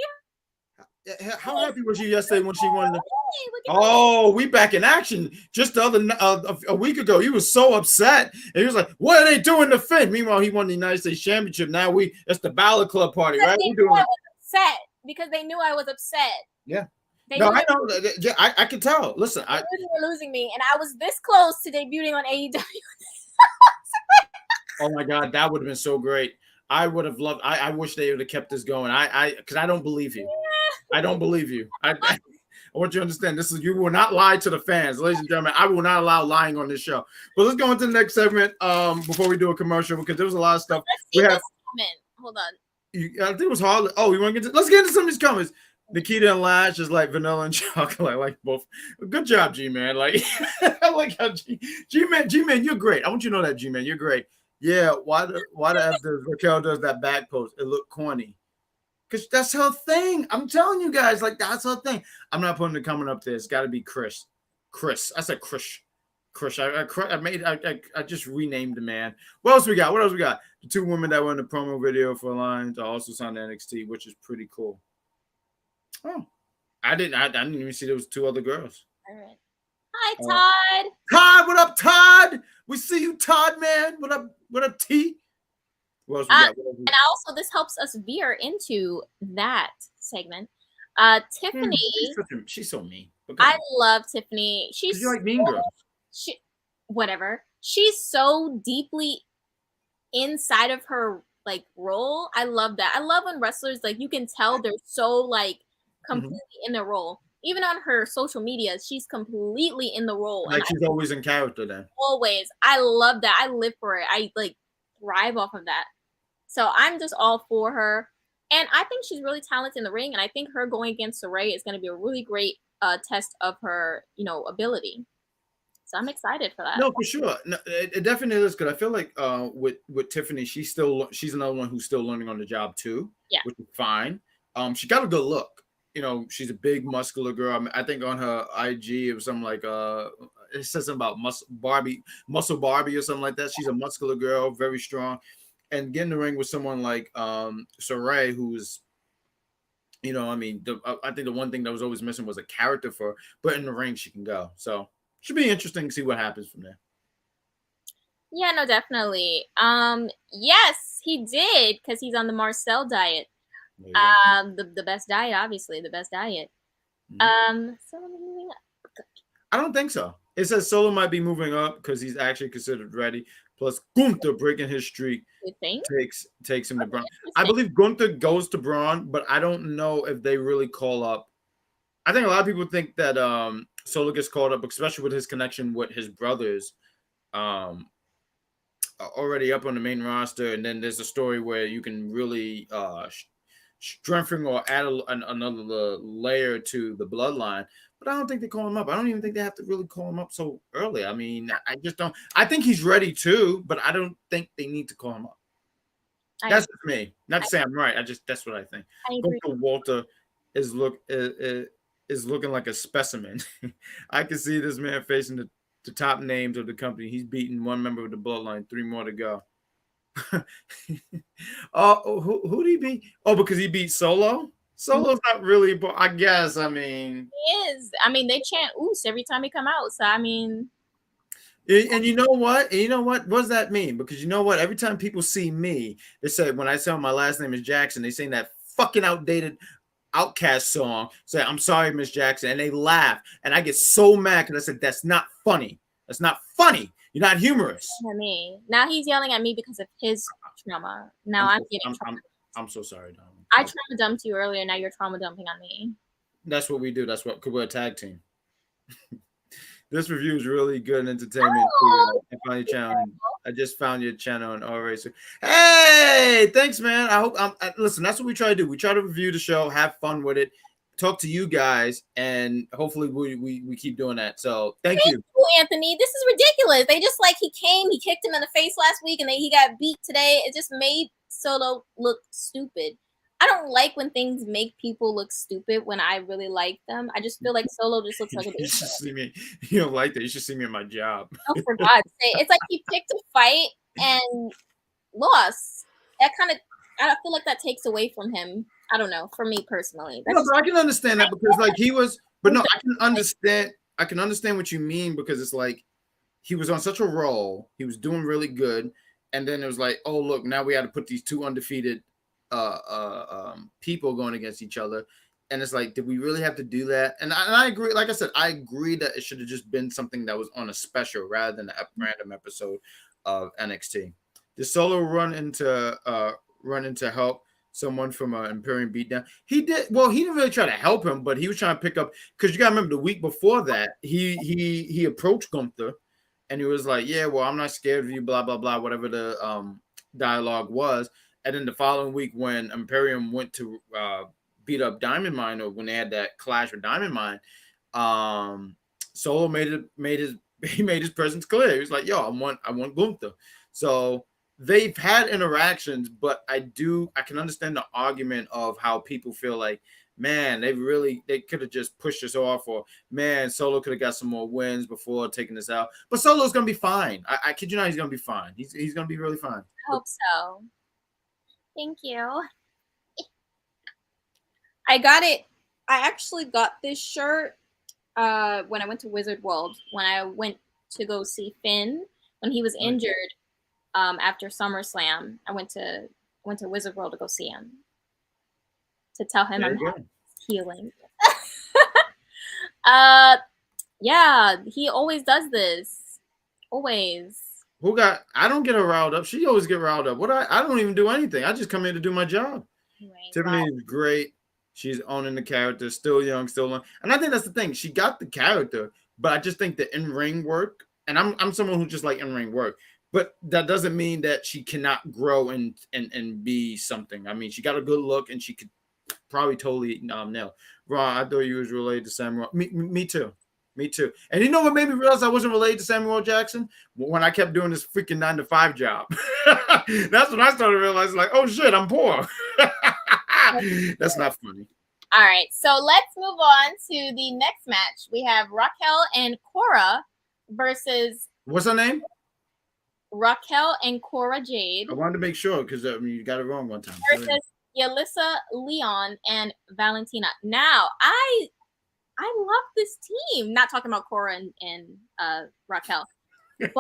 How happy was you yesterday when she won? Oh, we back in action. Just a week ago, he was so upset. And he was like, what are they doing to Finn? Meanwhile, he won the United States Championship. Now it's the Balor Club party, right? They knew I was upset because they knew I was upset. Yeah. No, I know. Yeah, I can tell. Listen, they were losing me, and I was this close to debuting on AEW. Oh my God, that would have been so great. I would have loved. I wish they would have kept this going. Because I don't believe you. I don't believe you. I want you to understand. You will not lie to the fans, ladies and gentlemen. I will not allow lying on this show. But let's go into the next segment before we do a commercial because there was a lot of stuff. Hold on. I think it was Harland. Oh, let's get into some of these comments. Nikita and Lash is like vanilla and chocolate. I like both. Good job, G-Man. Like, I like how G-Man, you're great. I want you to know that, G-Man, you're great. Yeah, why the F does Raquel does that back post? It looked corny. Because that's her thing. I'm telling you guys, like, that's her thing. I'm not putting the comment up there. It's got to be Chris. I said Chris. I just renamed the man. What else we got? The two women that were in the promo video for Alliance are also signed to NXT, which is pretty cool. Oh, I didn't even see those two other girls. All right. Hi, Todd. Todd, what up, Todd? We see you, Todd, man. What up, T? What else we got? And also, this helps us veer into that segment. Tiffany. She's so mean. I love Tiffany. She's like Mean Girls. Whatever. She's so deeply inside of her like role. I love that. I love when wrestlers like you can tell they're so like completely in the role. Even on her social media, she's completely in the role. Like she's always in character then. Always. I love that. I live for it. I like thrive off of that. So I'm just all for her. And I think she's really talented in the ring. And I think her going against Saray is going to be a really great test of her, ability. So I'm excited for that. No, for sure. No, it definitely is good. I feel like with Tiffany, she's another one who's still learning on the job too. Yeah. Which is fine. She got a good look. She's a big muscular girl. I think on her IG it was something like it says something about muscle Barbie or something like that. She's a muscular girl, very strong, and getting the ring with someone like Saray, who's I think the one thing that was always missing was a character for her, but in the ring she can go. So should be interesting to see what happens from there. Yeah, no, definitely. Yes, he did because he's on the Marcel diet. The best diet, obviously, the best diet. So moving up. I don't think so. It says Sola might be moving up because he's actually considered ready. Plus, Gunther breaking his streak takes him to Bron. I believe Gunther goes to Bron, but I don't know if they really call up. I think a lot of people think that Sola gets called up, especially with his connection with his brothers, already up on the main roster. And then there's a story where you can really strengthen or add another layer to the bloodline. But I don't think they call him up. I don't even think they have to really call him up so early. I mean, I just don't. I think he's ready too, but I don't think they need to call him up. That's just me. Not to say I'm right. That's what I think. Walter is looking like a specimen. I can see this man facing the top names of the company. He's beaten one member of the bloodline, 3 more to go. Who did he beat? Oh, because he beat Solo? Solo's not really, but I guess, I mean. He is. I mean, they chant Oos every time he come out. So, I mean. And you know what? What does that mean? Because you know what? Every time people see me, they say, when I tell my last name is Jackson, they sing that fucking outdated Outcast song, say, I'm sorry, Miss Jackson. And they laugh. And I get so mad because I said, that's not funny. That's not funny. You're not humorous. Me. Now he's yelling at me because of his trauma. Now I'm getting trauma. I'm so sorry, Dom. I trauma dumped you earlier. Now you're trauma dumping on me. That's what we do. That's what, because we're a tag team. This review is really good and entertainment. Oh, I found your channel. I just found your channel on Racer. Hey, thanks, man. I hope. Listen, that's what we try to do. We try to review the show, have fun with it, talk to you guys, and hopefully we keep doing that. So thank you, Anthony. This is ridiculous. They just he kicked him in the face last week, and then he got beat today. It just made Solo look stupid. I don't like when things make people look stupid when I really like them. I just feel like Solo just looks like a You should see me. You don't like that. You should see me in my job. Oh, for God's sake. It's like he picked a fight and lost. That I feel like that takes away from him. I don't know. For me personally. No, but I can understand that because he was, but no, I can understand what you mean because it's like he was on such a roll. He was doing really good. And then it was like, oh, look, now we had to put these two undefeated people going against each other, and it's like, did we really have to do that? And I agree. Like I said, I agree that it should have just been something that was on a special rather than a random episode of NXT. Did Solo run into help someone from an Imperium beatdown? He did. Well, he didn't really try to help him, but he was trying to pick up, because you gotta remember the week before that he approached Gunther, and he was like, yeah, well, I'm not scared of you, blah blah blah, whatever the dialogue was. And then the following week, when Imperium went to beat up Diamond Mine, or when they had that clash with Diamond Mine, Solo made his presence clear. He was like, "Yo, I want Gunther." So they've had interactions, but I can understand the argument of how people feel like, man, they could have just pushed us off, or man, Solo could have got some more wins before taking this out. But Solo's gonna be fine. I kid you not, he's gonna be fine. He's gonna be really fine. I hope so. Thank you. I got it. I actually got this shirt when I went to Wizard World. When I went to go see Finn when he was injured after SummerSlam. I went to Wizard World to go see him, to tell him I'm healing. Yeah, he always does this. Always. I don't get her riled up. She always get riled up. I don't even do anything. I just come here to do my job. Tiffany is great. She's owning the character, still young, still young. And I think that's the thing. She got the character, but I just think the in-ring work, and I'm someone who just like in-ring work, but that doesn't mean that she cannot grow and be something. I mean, she got a good look, and she could probably totally nail. Ron, I thought you was related to Samuel. Me too. Me too. And you know what made me realize I wasn't related to Samuel Jackson? When I kept doing this freaking 9-to-5 job. That's when I started realizing, like, oh shit, I'm poor. That's not funny. All right, so let's move on to the next match. We have Raquel and Cora versus. What's her name? Raquel and Cora Jade. I wanted to make sure because you got it wrong one time. Versus Yulisa, Leon, and Valentina. Now, I love this team. Not talking about Cora and Raquel, but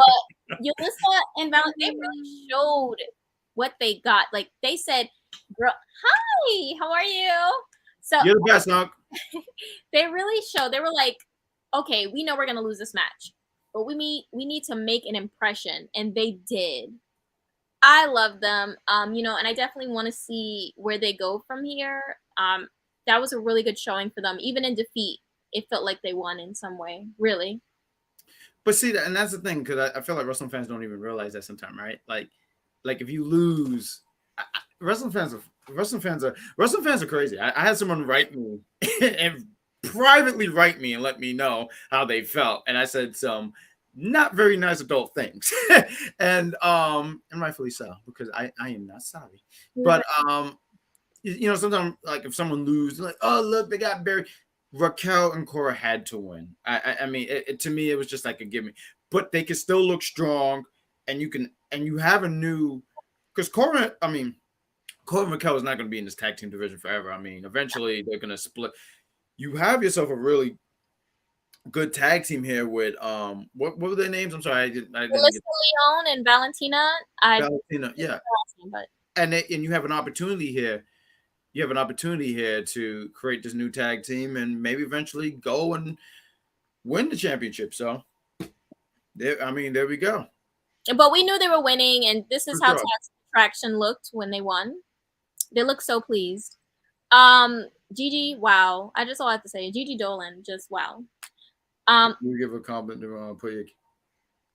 Yulisa and Valentina, they really showed what they got. Like they said, "Girl, hi, how are you?" So you're the best, Unc. They really showed. They were like, "Okay, we know we're gonna lose this match, but we need to make an impression," and they did. I love them, and I definitely want to see where they go from here. That was a really good showing for them. Even in defeat, it felt like they won in some way, really. But see, and that's the thing, because I feel like wrestling fans don't even realize that sometimes, right? Like if you lose, wrestling fans are crazy. I had someone write me and privately write me and let me know how they felt, and I said some not very nice adult things, and rightfully so, because I am not sorry. But sometimes like if someone loses, like, oh look, they got buried. Raquel and Cora had to win. I mean, to me, it was just like a gimme. But they can still look strong, and you have a new, because Cora and Raquel is not going to be in this tag team division forever. I mean, eventually they're going to split. You have yourself a really good tag team here with what were their names? I'm sorry, I didn't Leon and Valentina. Valentina, yeah. And you have an opportunity here. You have an opportunity here to create this new tag team and maybe eventually go and win the championship. So, there we go. But we knew they were winning, and this is how Tag Traction looked when they won. They looked so pleased. Gigi, wow. I just all I have to say. Gigi Dolan, just wow. You give a comment to put your.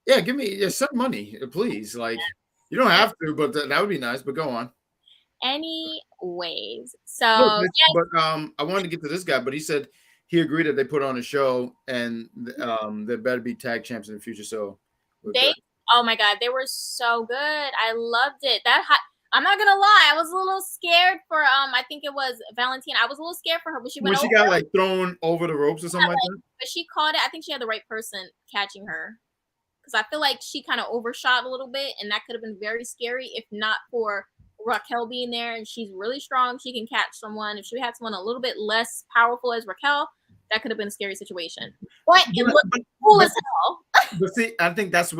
Yeah, give me some money, please. Like, you don't have to, but that would be nice. But go on. Anyways, so but I wanted to get to this guy, but he said he agreed that they put on a show and they better be tag champs in the future. So oh my god, they were so good. I loved it. I'm not gonna lie, I was a little scared for I think it was Valentina. I was a little scared for her, but she got like thrown over the ropes or something like that. But she caught it. I think she had the right person catching her. Because I feel like she kind of overshot a little bit, and that could have been very scary if not for Raquel being there. And she's really strong. She can catch someone. If she had someone a little bit less powerful as Raquel, that could have been a scary situation. But it looked cool as hell. But see, I think that's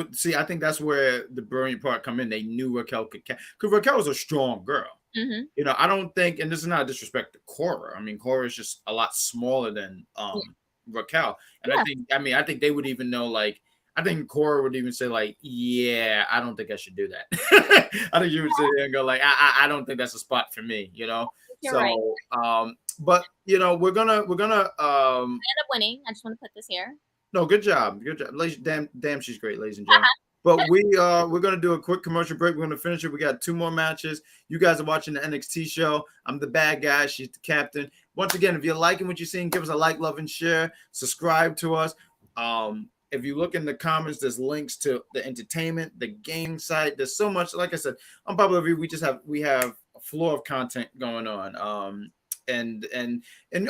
where the brilliant part come in. They knew Raquel could catch, because Raquel was a strong girl. Mm-hmm. You know, I don't think, and this is not a disrespect to Cora. I mean, Cora is just a lot smaller than Raquel, and I think they would even know, like. I think Cora would even say, like, yeah, I don't think I should do that. I think you would sit there and go, like, I don't think that's a spot for me, you know? You're right. But, you know, we're gonna end up winning. I just want to put this here. No, good job. Damn, she's great, ladies and gentlemen. But we're gonna do a quick commercial break. We're gonna finish it. We got 2 more matches. You guys are watching the NXT show. I'm the bad guy. She's the captain. Once again, if you're liking what you're seeing, give us a like, love, and share. Subscribe to us. If you look in the comments, there's links to the entertainment, the game site. There's so much. Like I said, on Popular Review, we have a floor of content going on. And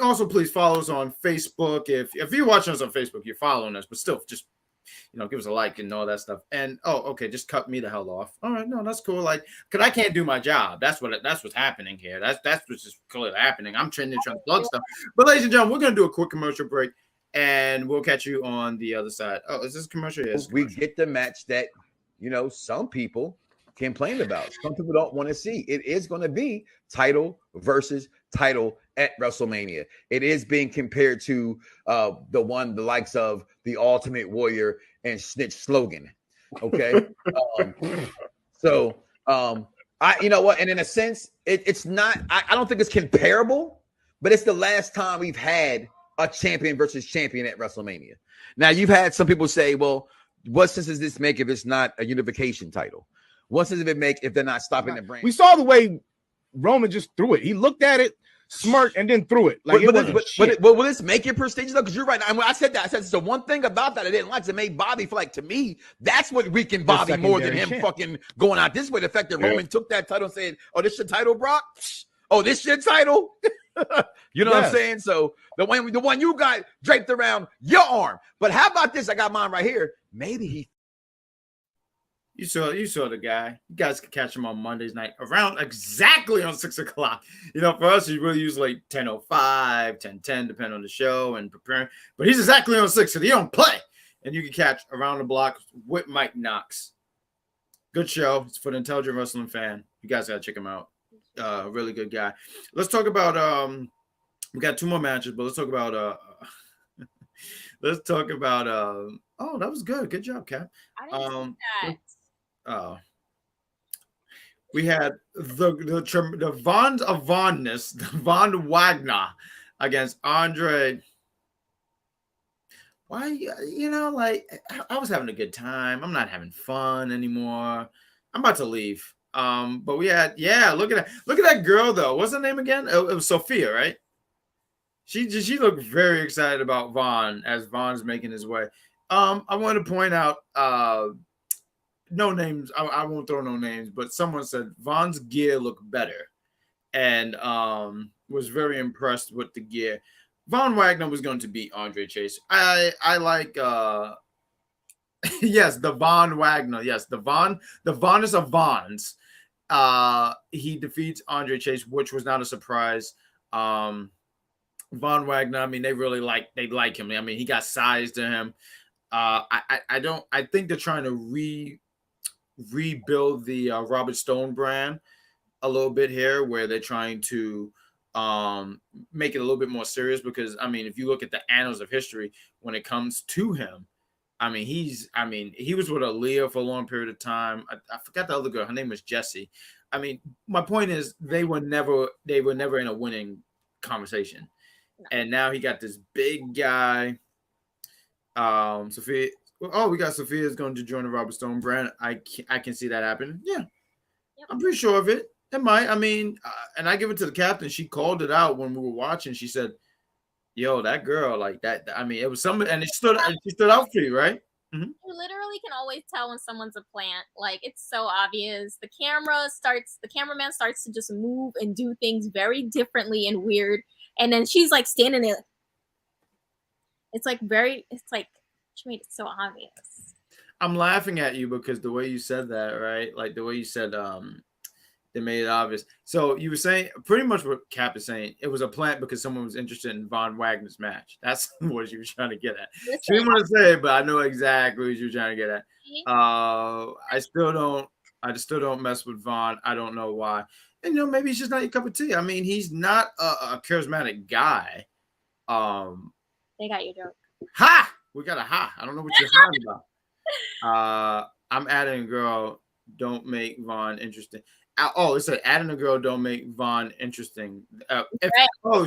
also please follow us on Facebook. If you're watching us on Facebook, you're following us, but still just give us a like and all that stuff. And okay, just cut me the hell off. All right, no, that's cool. Like, because I can't do my job. That's what's happening here. That's what's just clearly happening. I'm trying to plug stuff. But ladies and gentlemen, we're gonna do a quick commercial break. And we'll catch you on the other side. Oh, is this commercial? Yes. We get the match that, some people complain about. Some people don't want to see. It is going to be title versus title at WrestleMania. It is being compared to the likes of the Ultimate Warrior and Snitch Slogan. Okay. You know what? And in a sense, it's not, I don't think it's comparable, but it's the last time we've had a champion versus champion at WrestleMania. Now, you've had some people say, well, what sense does this make if it's not a unification title? What sense does it make if they're not stopping the brand? We saw the way Roman just threw it. He looked at it, smirked, and then threw it. Like, but will this make it prestigious though? Because you're right. I said that. I said, so one thing about that I didn't like is it made Bobby feel like, to me, that's what weakened Bobby more than him fucking going out this way. The fact that Roman took that title and said, oh, this your title, Brock? Oh, this your title? You know what I'm saying? So the one you got draped around your arm. But how about this? I got mine right here. Maybe you saw the guy. You guys can catch him on Mondays night around exactly on 6 o'clock. For us, he really usually like 10:05, 10:10, depending on the show and preparing. But he's exactly on 6, so he don't play. And you can catch Around the Block with Mike Knox. Good show. It's for the intelligent wrestling fan. You guys gotta check him out. Really good guy. Let's talk about we got 2 more matches, but let's talk about oh, that was good job, Cap. I didn't see that. We had the Von of Vonness, the Von Wagner against Andre. Why, I was having a good time. I'm not having fun anymore. I'm about to leave. But we had, look at that girl though. What's her name again? It was Sophia, right? She looked very excited about Von as Von's making his way. I want to point out, no names. I won't throw no names, but someone said Von's gear looked better, and was very impressed with the gear. Von Wagner was going to beat Andre Chase. I like. Yes, the Von Wagner. Yes, the Vonness of Vons. He defeats Andre Chase, which was not a surprise. Von Wagner, I mean, they like him. I mean, he got size to him. I think they're trying to rebuild the Robert Stone brand a little bit here, where they're trying to make it a little bit more serious, because I mean, if you look at the annals of history when it comes to him, I mean, he was with Aaliyah for a long period of time. I forgot the other girl. Her name was Jessie. I mean, my point is they were never in a winning conversation. No. And now he got this big guy. Sophia. Oh, we got Sophia's going to join the Robert Stone brand. I can see that happening. Yeah, yep. I'm pretty sure of it. It might. I mean, and I give it to the captain. She called it out when we were watching. She said, "Yo, that girl, like that." I mean, it was somebody, and she stood out for you, right? Mm-hmm. You literally can always tell when someone's a plant. Like, it's so obvious. The cameraman starts to just move and do things very differently and weird, and then she's like standing there. It's like she made it so obvious. I'm laughing at you because the way you said that, right? Like the way you said, they made it obvious. So you were saying pretty much what Cap is saying. It was a plant because someone was interested in Von Wagner's match. That's what you were trying to get at. She didn't want to say it, but I know exactly what you were trying to get at. I still don't mess with Von. I don't know why. And maybe it's just not your cup of tea. I mean, he's not a charismatic guy. They got your joke. Ha! We got a ha. I don't know what you're talking about. I'm adding a girl. Don't make Von interesting. It said adding a girl don't make Von interesting.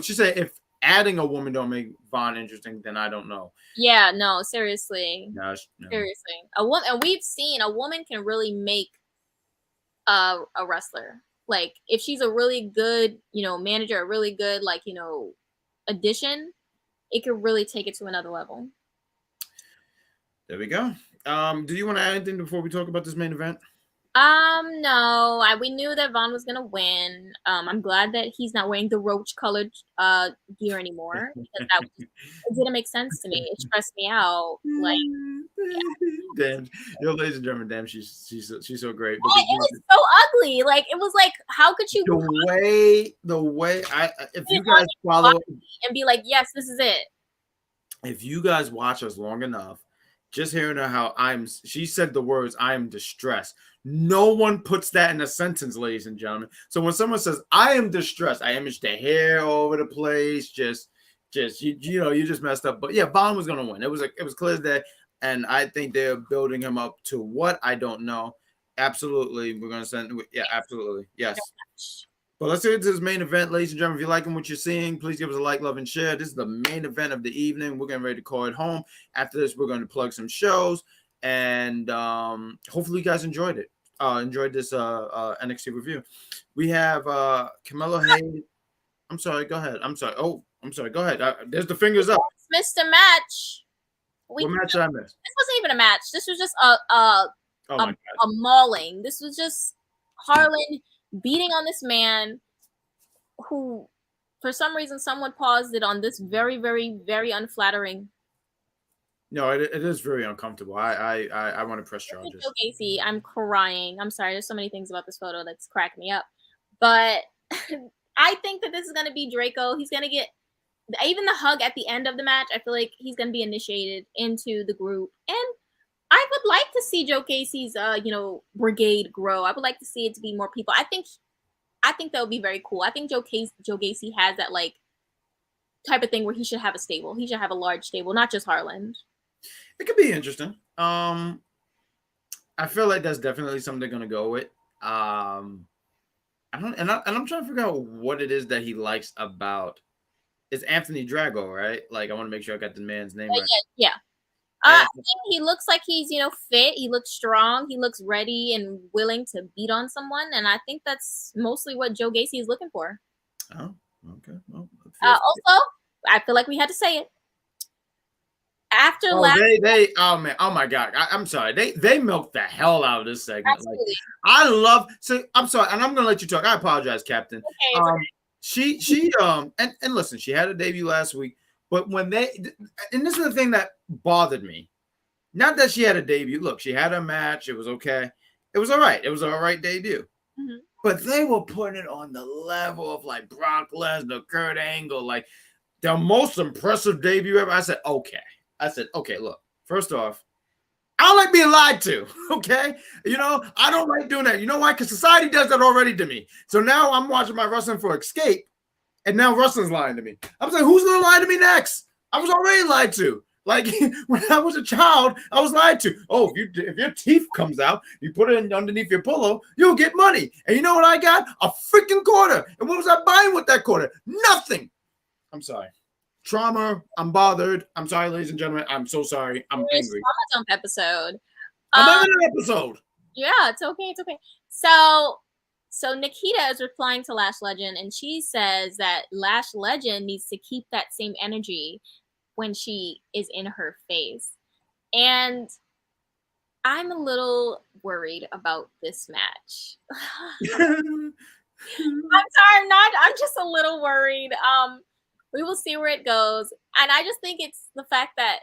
She said if adding a woman don't make Von interesting, then I don't know. Yeah, no, seriously. No. Seriously. A woman, and we've seen a woman can really make a wrestler. Like, if she's a really good, manager, a really good, addition, it could really take it to another level. There we go. Do you want to add anything before we talk about this main event? No. We knew that Von was gonna win. I'm glad that he's not wearing the roach colored gear anymore, because it didn't make sense to me. It stressed me out. Like, damn, ladies and gentlemen, damn, she's so great. It was so ugly. Like, it was like, how could you the way if you guys follow and be like, yes, this is it. If you guys watch us long enough, just hearing her how she said the words, I am distressed. No one puts that in a sentence, ladies and gentlemen. So when someone says, I am distressed, I image the hair all over the place, just you just messed up. But yeah, Von was gonna win. It was clear as day, and I think they're building him up to what I don't know. Absolutely, we're gonna send. Yeah, absolutely, yes. But let's get into this main event, ladies and gentlemen. If you're liking what you're seeing, please give us a like, love, and share. This is the main event of the evening. We're getting ready to call it home. After this, we're going to plug some shows, and hopefully you guys enjoyed it. Enjoyed this NXT review. We have Carmelo Hayes. I'm sorry. Go ahead. I'm sorry. Oh, I'm sorry. Go ahead. There's the fingers up. Missed a match. What match did I miss? This wasn't even a match. This was just a mauling. This was just Harland beating on this man who, for some reason, someone paused it on this very, very, very unflattering. No, it is very uncomfortable. I want to press charges. Casey, I'm crying. I'm sorry. There's so many things about this photo that's cracked me up. But I think that this is going to be Draco. He's going to get even the hug at the end of the match. I feel like he's going to be initiated into the group. And I would like to see Joe Casey's, brigade grow. I would like to see it to be more people. I think that would be very cool. I think Joe Casey has that type of thing where he should have a stable. He should have a large stable, not just Harland. It could be interesting. I feel like that's definitely something they're gonna go with. I'm trying to figure out what it is that he likes about. It's Anthony Drago, right? Like, I want to make sure I got the man's name right. Yeah. I think he looks like he's, fit. He looks strong. He looks ready and willing to beat on someone. And I think that's mostly what Joe Gacy is looking for. Oh, okay. Well, also, I feel like we had to say it. After oh my God. I'm sorry. They milked the hell out of this segment. Absolutely. I'm sorry, and I'm gonna let you talk. I apologize, Captain. Okay, she and listen, she had a debut last week. But and this is the thing that bothered me. Not that she had a debut. Look, she had a match. It was okay. It was all right. It was an all right debut. Mm-hmm. But they were putting it on the level of like Brock Lesnar, Kurt Angle, like the most impressive debut ever. I said, okay, look, first off, I don't like being lied to, okay? I don't like doing that. You know why? Because society does that already to me. So now I'm watching my wrestling for escape. And now wrestling's lying to me. I'm saying, who's going to lie to me next? I was already lied to. Like, when I was a child, I was lied to. Oh, if your teeth comes out, you put it underneath your pillow, you'll get money. And you know what I got? A freaking quarter. And what was I buying with that quarter? Nothing. I'm sorry. Trauma. I'm bothered. I'm sorry, ladies and gentlemen. I'm so sorry. I'm angry. Trauma dump episode. I'm in an episode. Yeah, it's okay. It's okay. So Nikita is replying to Lash Legend, and she says that Lash Legend needs to keep that same energy when she is in her face. And I'm a little worried about this match. I'm sorry, I'm just a little worried. We will see where it goes. And I just think it's the fact that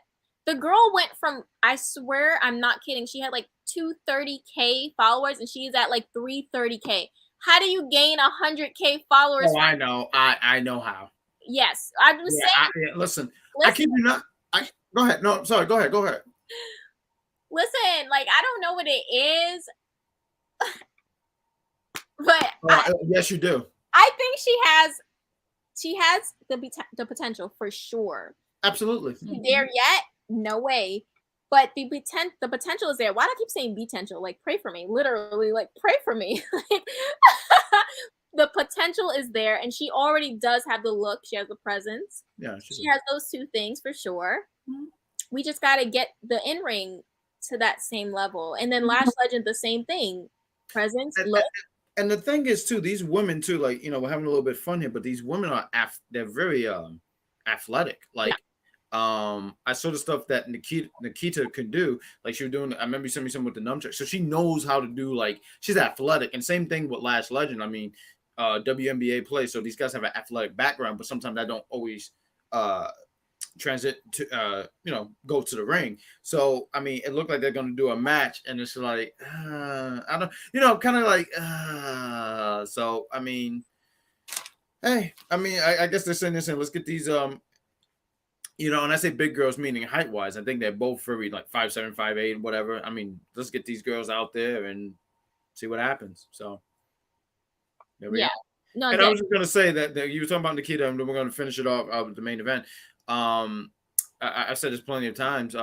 the girl went from, I swear, I'm not kidding, she had like 230K followers and she's at like 330K. How do you gain 100K followers? Oh, I know. I know how. Yes. I'm just saying. Listen, I kid you not. Go ahead. No, I'm sorry. Go ahead. Listen, like, I don't know what it is. But yes, you do. I think she has the potential for sure. Absolutely. Is she there yet? No way. But the potential is there. Why do I keep saying potential? Like, pray for me. Literally, like, pray for me. The potential is there, and she already does have the look. She has the presence. Yeah, she has those two things for sure. Mm-hmm. We just got to get the in-ring to that same level. And then Lash Legend, the same thing. Presence, look. And the thing is, too, these women, too, like, you know, we're having a little bit of fun here, but these women are, they're very athletic. Like, I saw the stuff that Nikita can do. Like, she was doing, I remember you sent me something with the nunchuck. So she knows how to do, like, she's athletic. And same thing with Lash Legend. I mean, WNBA play, so these guys have an athletic background, but sometimes I don't always transit to go to the ring. So I mean, it looked like they're going to do a match, and it's like I don't, kind of like so I mean, hey, I mean, I guess they're saying this, and let's get these and I say big girls meaning height wise, I think they're both very like 5'7", 5'8", whatever. I mean, let's get these girls out there and see what happens. So there we go. No, and I was just going to say that you were talking about Nikita, and we're going to finish it off with the main event. I've said this plenty of times.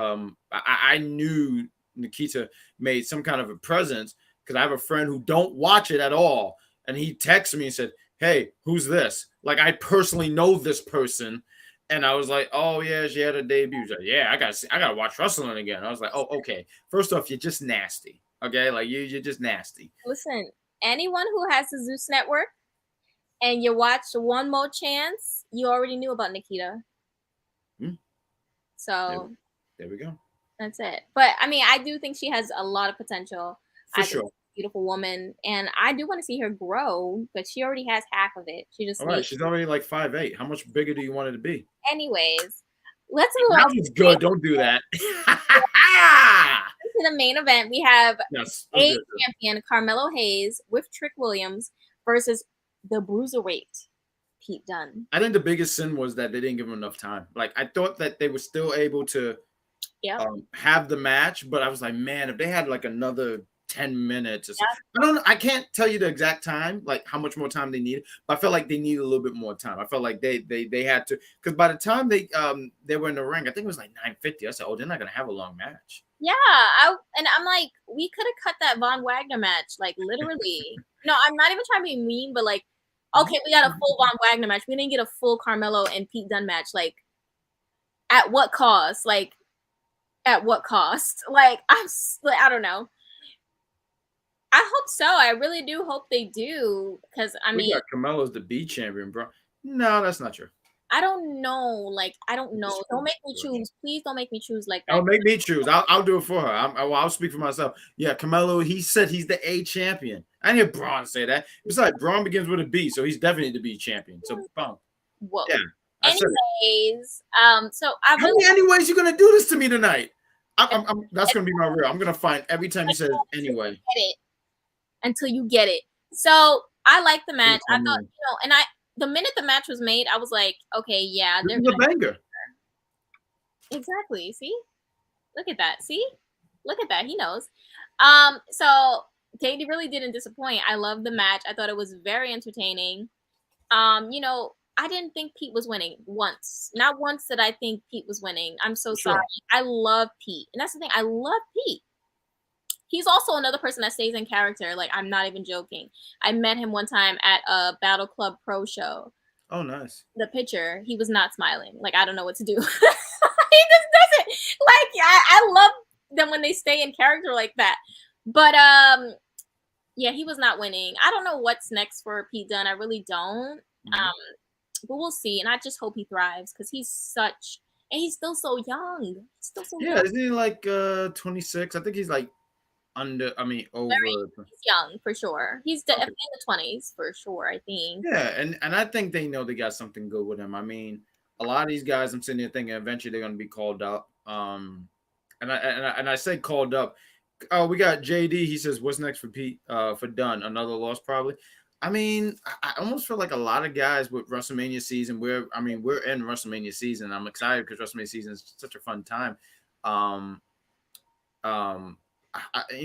I knew Nikita made some kind of a presence because I have a friend who don't watch it at all. And he texted me and said, "Hey, who's this?" Like, I personally know this person. And I was like, "Oh yeah, she had a debut." Like, yeah, I gotta watch wrestling again. I was like, "Oh, okay. First off, you're just nasty. Okay, like you're just nasty." Listen, anyone who has the Zeus Network and you watch One More Chance, you already knew about Nikita. So there we go. That's it. But I mean, I do think she has a lot of potential. For sure. Beautiful woman, and I do want to see her grow, but she already has half of it. She just she's already like 5'8". How much bigger do you want it to be? Anyways, let's move on. That was good. Don't do that. To the main event, we have a champion Carmelo Hayes with Trick Williams versus the Bruiserweight Pete Dunne. I think the biggest sin was that they didn't give him enough time. Like, I thought that they were still able to have the match, but I was like, man, if they had like another 10 minutes or something. I can't tell you the exact time, like how much more time they need, but I felt like they needed a little bit more time. I felt like they had to, because by the time they were in the ring, I think it was like 9:50. I said, oh, they're not gonna have a long match. Yeah, I'm like, we could have cut that Von Wagner match, like literally. No, I'm not even trying to be mean, but like, okay, we got a full Von Wagner match. We didn't get a full Carmelo and Pete Dunne match. Like, at what cost? Like, at what cost? Like, I don't know. I hope so. I really do hope they do, because I mean, Carmelo's the B champion, bro. No, that's not true. I don't know. Like, I don't know. Don't make me choose. Please don't make me choose like that. Don't make me choose. I'll do it for her. I'll speak for myself. Yeah, Carmelo, he said he's the A champion. I didn't hear Bron say that. Besides, Bron begins with a B, so he's definitely the B champion. So, boom. Whoa. Yeah. Anyways, so how many anyways you gonna do this to me tonight? That's gonna be my real. I'm gonna find every time he says anyway. Until you get it. So I like the match. I thought, and the minute the match was made, I was like, okay, yeah, they're a banger. Exactly. See, look at that. See, look at that. He knows. So Jade really didn't disappoint. I loved the match. I thought it was very entertaining. I didn't think Pete was winning once. Not once did I think Pete was winning. I'm so sorry. I love Pete, and that's the thing. I love Pete. He's also another person that stays in character. Like, I'm not even joking. I met him one time at a Battle Club Pro show. Oh, nice. The picture, he was not smiling. Like, I don't know what to do. He just doesn't. Like, I love them when they stay in character like that. But yeah, he was not winning. I don't know what's next for Pete Dunne. I really don't. But we'll see. And I just hope he thrives because he's such, and he's still so young. He's still so young. Isn't he like 26? I think he's like over. He's young for sure. He's in the 20s for sure, I think. Yeah, and I think they know they got something good with him. I mean, a lot of these guys, I'm sitting here thinking eventually they're going to be called up. And I say called up. Oh, we got JD. He says, "What's next for Pete? For Dunne? Another loss, probably." I mean, I almost feel like a lot of guys with WrestleMania season. We're in WrestleMania season. I'm excited because WrestleMania season is such a fun time. You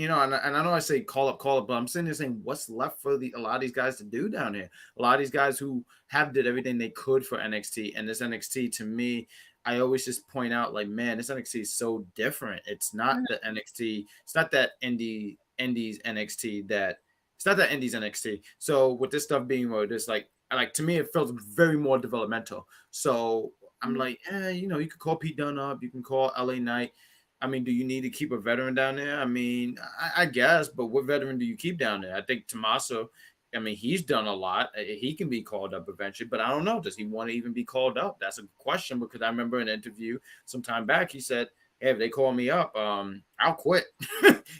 know, and I know I say call up, but I'm sitting there saying, what's left for a lot of these guys to do down here? A lot of these guys who did everything they could for NXT, and this NXT, to me, I always just point out, like, man, this NXT is so different. It's not the NXT. It's not that Indies NXT that. It's not that Indies NXT. So with this stuff being where it's like to me, it feels very more developmental. So I'm like, you know, you could call Pete Dunne up. You can call LA Knight. I mean, do you need to keep a veteran down there? I mean, I guess, but what veteran do you keep down there? I think Tommaso, I mean, he's done a lot. He can be called up eventually, but I don't know. Does he want to even be called up? That's a question, because I remember in an interview some time back, he said, hey, if they call me up, I'll quit.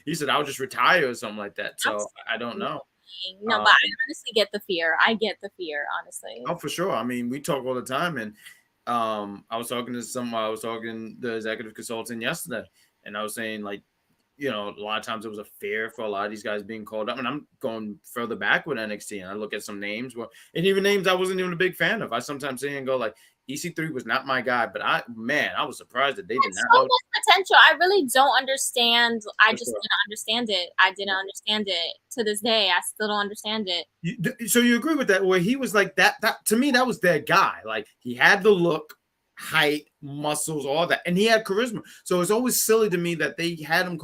He said, I'll just retire or something like that. So I don't know. No, but I honestly get the fear. I get the fear, honestly. Oh, for sure. I mean, we talk all the time, and I was talking to the executive consultant yesterday, and I was saying, like, you know, a lot of times it was a fear for a lot of these guys being called up. And I'm going further back with NXT, and I look at some names, and even names I wasn't even a big fan of. I sometimes see and go like, EC3 was not my guy, but I was surprised that they did not. So much potential. I really don't understand. I just didn't understand it. I didn't understand it to this day. I still don't understand it. So you agree with that? Where he was like that to me, that was their guy. Like, he had the look, height, muscles, all that, and he had charisma. So it's always silly to me that they had him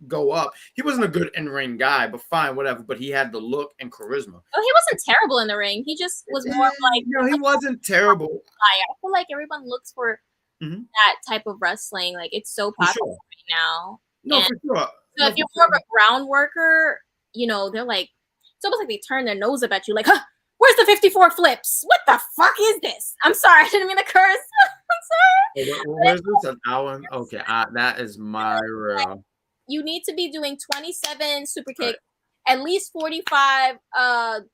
go up. He wasn't a good in-ring guy, but fine, whatever. But he had the look and charisma. Oh, he wasn't terrible in the ring. He just was more like, no, he wasn't terrible. I feel like everyone looks for that type of wrestling. Like, it's so popular right now. No, for sure. So if you're more of a ground worker, you know, they're like, it's almost like they turn their nose up at you, like, huh, where's the 54 flips? What the fuck is this? I'm sorry, I didn't mean to curse. I'm sorry. Where's this? An hour? Okay, that is my real. You need to be doing 27 super kicks, at least 45 freaking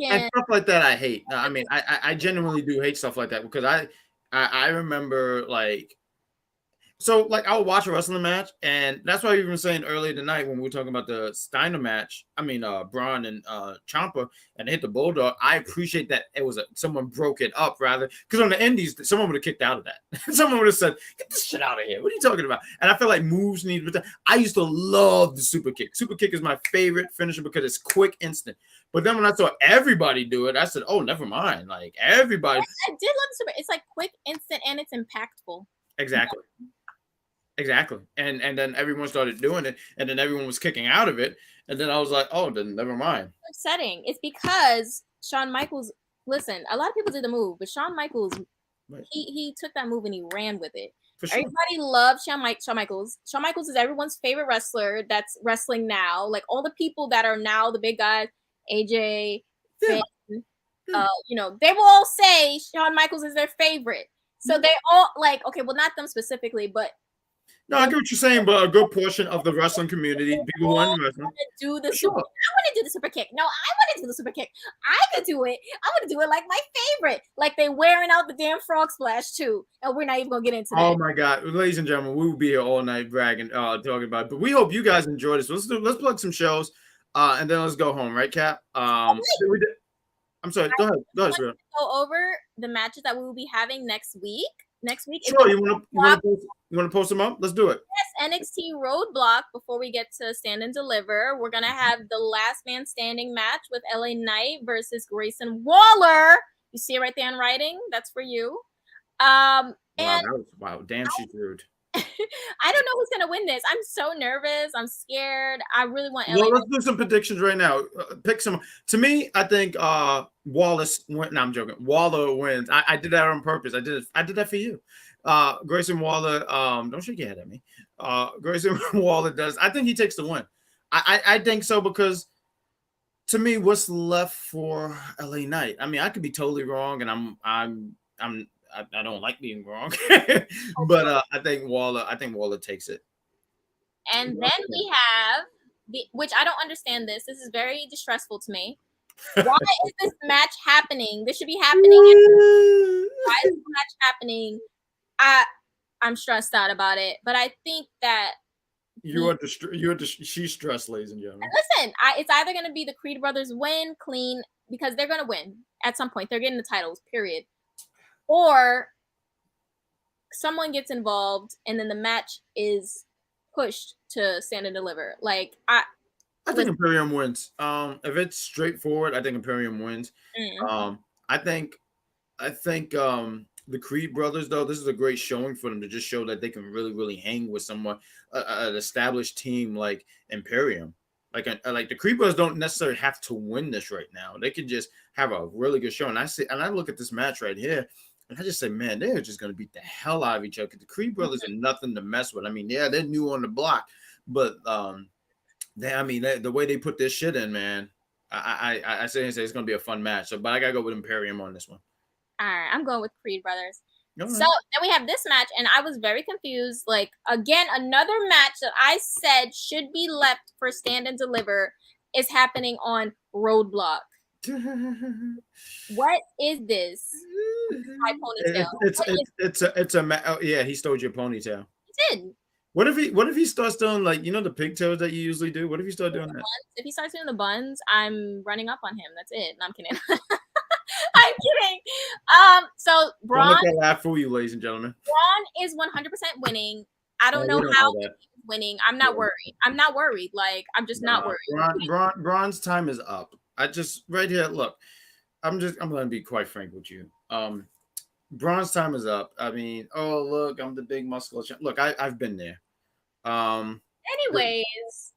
and stuff like that. I hate. I mean, I genuinely do hate stuff like that, because I remember, like, so, like, I'll watch a wrestling match, and that's why we were saying earlier tonight when we were talking about the Steiner match. I mean, Bron and Champa, and they hit the Bulldog. I appreciate that it was someone broke it up, rather, because on the Indies, someone would have kicked out of that. Someone would have said, "Get this shit out of here! What are you talking about?" And I feel like moves need. I used to love the super kick. Super kick is my favorite finisher because it's quick, instant. But then when I saw everybody do it, I said, "Oh, never mind." Like, everybody. I did love the super. It's like quick, instant, and it's impactful. Exactly. Exactly. And then everyone started doing it, and then everyone was kicking out of it. And then I was like, oh, then never mind. Upsetting. It's because Shawn Michaels, listen, a lot of people did the move, but Shawn Michaels, he took that move and he ran with it. For sure. Everybody loves Shawn Michaels. Shawn Michaels is everyone's favorite wrestler that's wrestling now. Like, all the people that are now the big guys, AJ, Finn, you know, they will all say Shawn Michaels is their favorite. So they all, like, okay, well, not them specifically, but no, I get what you're saying, but a good portion of the wrestling community, people who are in wrestling, do the super. I want to do the super kick. No, I want to do the super kick. I could do it. I want to do it like my favorite. Like, they wearing out the damn frog splash too, and we're not even gonna get into that. Oh my god, ladies and gentlemen, we will be here all night bragging, talking about it. But we hope you guys enjoyed this. Let's plug some shows, and then let's go home, right, Cap? I'm sorry. Go ahead, Sarah. Go over the matches that we will be having next week. Sure, you want to post them up? Let's do it. Yes, NXT Roadblock. Before we get to Stand and Deliver, we're gonna have the Last Man Standing match with LA Knight versus Grayson Waller. You see it right there in writing. That's for you. Wow, damn, she's rude. I don't know who's gonna win this. I'm so nervous. I'm scared. I really want LA. Well, let's do some predictions right now. Pick some. To me, I think Wallace went. No, I'm joking. Waller wins. I did that on purpose. I did that for you. Grayson Waller. Don't shake your head at me. Grayson Waller does. I think he takes the win. I think so because to me, what's left for LA Knight? I mean, I could be totally wrong, and I don't like being wrong, but I think Waller takes it. And then we have which I don't understand this. This is very distressful to me. Why is this match happening? This should be happening. Why is this match happening? I'm stressed out about it, but I think that she's stressed, ladies and gentlemen. Listen, it's either going to be the Creed brothers win clean because they're going to win at some point. They're getting the titles, period. Or someone gets involved and then the match is pushed to stand and deliver. Like I think Imperium wins. If it's straightforward, I think Imperium wins. I think the Creed brothers, though, this is a great showing for them to just show that they can really, really hang with someone, an established team like Imperium. Like the Creed brothers don't necessarily have to win this right now. They could just have a really good show. And I look at this match right here, and I just say, man, they're just going to beat the hell out of each other. The Creed brothers are nothing to mess with. I mean, yeah, they're new on the block, but the way they put this shit in, man, I say it's going to be a fun match. So, but I got to go with Imperium on this one. All right, I'm going with Creed brothers. Right. So then we have this match, and I was very confused. Like, again, another match that I said should be left for Stand and Deliver is happening on Roadblock. What is this? My ponytail. Yeah, he stole your ponytail. He did. What if he starts doing like the pigtails that you usually do? What if he starts doing that? If he starts doing the buns, I'm running up on him. That's it. No, I'm kidding. I'm kidding. So Bron. Don't let that laugh fool you, ladies and gentlemen. Bron is 100% winning. I don't know how he's winning. I'm not worried. I'm not worried. Like, I'm just not worried. Bron's time is up. I just right here. Look, I'm going to be quite frank with you. Bron's time is up. I mean, oh look, I'm the big muscular. Look, I've been there. Anyways,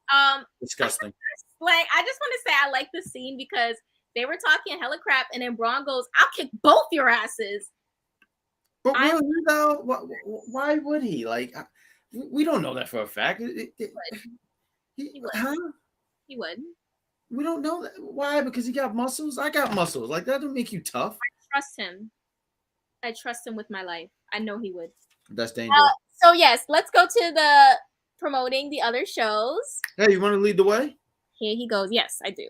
disgusting. Like, I just want to say I like the scene because they were talking hella crap, and then Bron goes, "I'll kick both your asses." But really, though, why would he? Like, we don't know that for a fact. He would. Huh? He would. We don't know that. Why? Because he got muscles. I got muscles. Like, that don't make you tough. I trust him. I trust him with my life. I know he would. That's dangerous. So yes, let's go to the promoting the other shows. Hey, you want to lead the way? Here he goes. Yes, I do.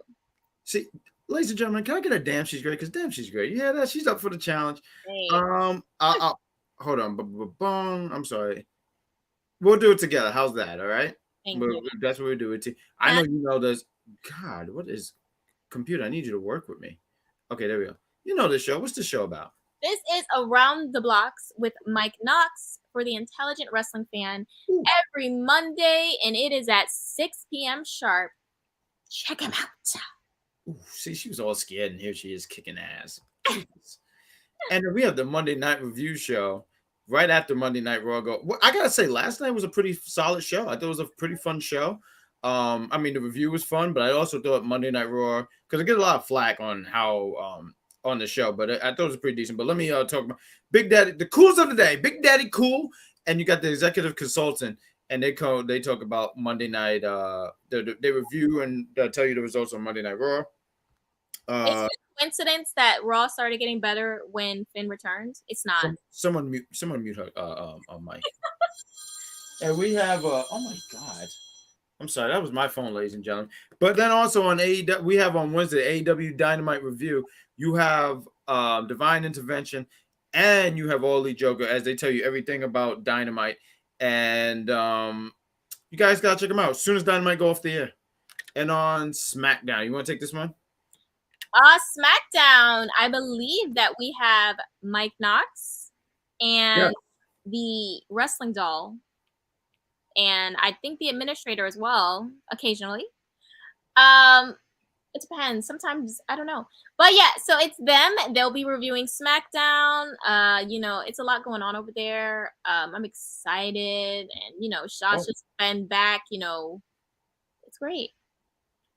See, ladies and gentlemen, can I get a damn she's great? Because damn she's great. Yeah, that she's up for the challenge. Hey. I'll hold on. I'm sorry. We'll do it together. How's that? All right. Thank you. That's what we do it. I know you know this. God, what is computer? I need you to work with me. Okay, there we go. You know this show. What's the show about? This is Around the Blocks with Mike Knox for the intelligent wrestling fan. Ooh. Every Monday, and it is at 6 p.m. sharp. Check him out. Ooh, see, she was all scared, and here she is kicking ass. And then we have the Monday Night Review show right after Monday Night Raw. I gotta say, last night was a pretty solid show. I thought it was a pretty fun show. I mean, the review was fun, but I also thought Monday Night Raw, because I get a lot of flack on how on the show, but I thought it was pretty decent. But let me talk about Big Daddy, the cools of the day. Big Daddy Cool, and you got the executive consultant, and they talk about Monday Night. They review and tell you the results on Monday Night Raw. Is it a coincidence that Raw started getting better when Finn returned? It's not. Someone mute her mic. And we have oh my God. I'm sorry, that was my phone, ladies and gentlemen. But then also on AEW, we have on Wednesday AEW Dynamite Review. You have Divine Intervention, and you have All Elite Joker as they tell you everything about Dynamite. And you guys gotta check them out as soon as Dynamite go off the air. And on SmackDown, you want to take this one? SmackDown. I believe that we have Mike Knox and the wrestling doll. And I think the administrator as well, occasionally. It depends. Sometimes I don't know. But yeah, so it's them. They'll be reviewing SmackDown. It's a lot going on over there. I'm excited, and Shasha's been back. It's great.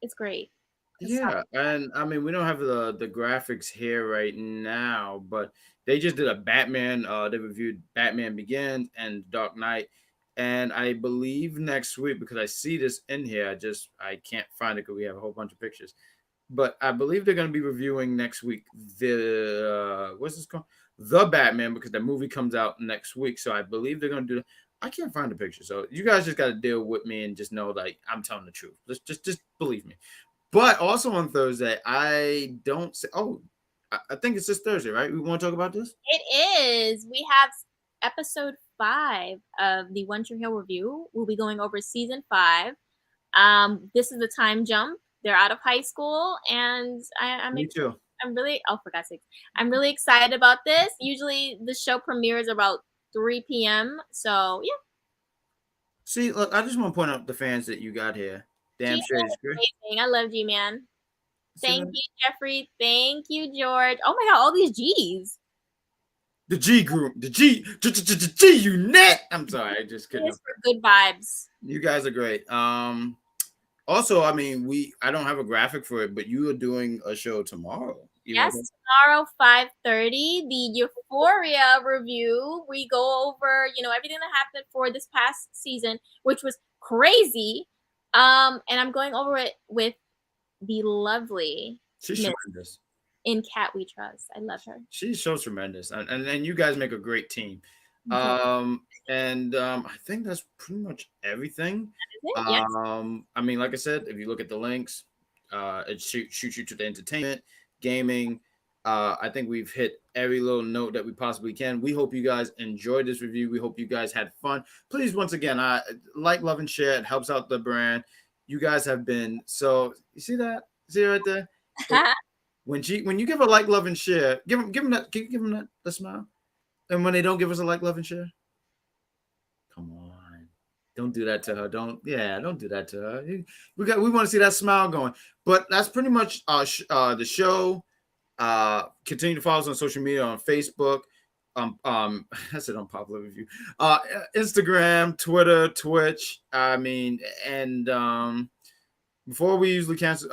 It's great. Yeah, and I mean we don't have the graphics here right now, but they just did a Batman. They reviewed Batman Begins and Dark Knight, and I believe next week, because I see this in here, I can't find it because we have a whole bunch of pictures. But I believe they're going to be reviewing next week the what's this called? The Batman, because the movie comes out next week. So I believe they're going to do. I can't find the picture, so you guys just got to deal with me and just know like I'm telling the truth. Just believe me. But also on Thursday, I don't say. Oh, I think it's this Thursday, right? We want to talk about this. It is. We have episode 5 of the One Tree Hill review. We'll be going over season 5. This is the time jump. They're out of high school, and Me too. I'm really, for God's sake, I'm really excited about this. Usually the show premieres about 3 p.m. So yeah. See, look, I just want to point out the fans that you got here. Damn straight is great. I love G-Man. Thank you, Jeffrey. Thank you, George. Oh my God, all these G's. The G group, the G unit. I'm sorry, I just couldn't. For good vibes. You guys are great. Also, I mean, I don't have a graphic for it, but you are doing a show tomorrow. Yes, tomorrow, 5:30, the Euphoria review. We go over, everything that happened for this past season, which was crazy. And I'm going over it with the lovely She's tremendous. In Cat We Trust. I love her. She's so tremendous. And you guys make a great team. Mm-hmm. I think that's pretty much everything. Yes. I mean, like I said, if you look at the links, it shoots you to the entertainment, gaming. I think we've hit every little note that we possibly can. We hope you guys enjoyed this review. We hope you guys had fun. Please, once again, like, love, and share. It helps out the brand. You guys have been so. You see that? See it right there? When you give a like, love, and share, give them that. Can you give them that smile? And when they don't give us a like, love, and share, come on, don't do that to her. Don't do that to her. We want to see that smile going. But that's pretty much the show. Continue to follow us on social media, on Facebook. I said unpopular review. Instagram, Twitter, Twitch. I mean, and before we usually cancel,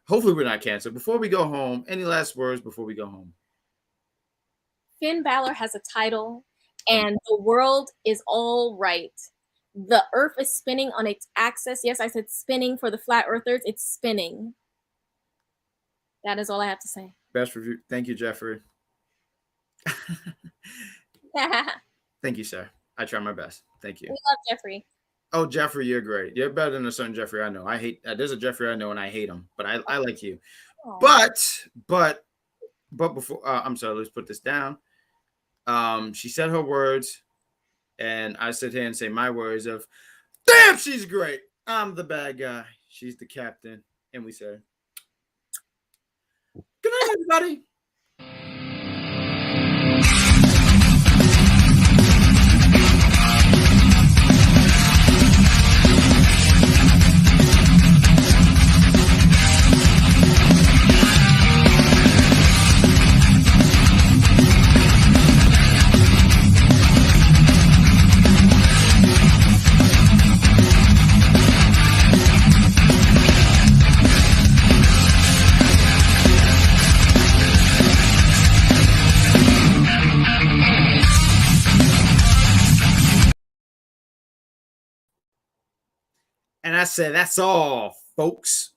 hopefully we're not canceled. Before we go home, any last words before we go home? Finn Balor has a title, and the world is all right. The earth is spinning on its axis. Yes, I said spinning for the flat earthers. It's spinning. That is all I have to say. Best review. Thank you, Jeffrey. Thank you, sir. I try my best. Thank you. We love Jeffrey. Oh, Jeffrey, you're great. You're better than a certain Jeffrey I know. I hate. There's a Jeffrey I know, and I hate him. But I like you. Aww. But before I'm sorry. Let's put this down. She said her words, and I sit here and say my words of, "Damn, she's great. I'm the bad guy. She's the captain," and we say, "Good night, everybody." And I said, that's all, folks.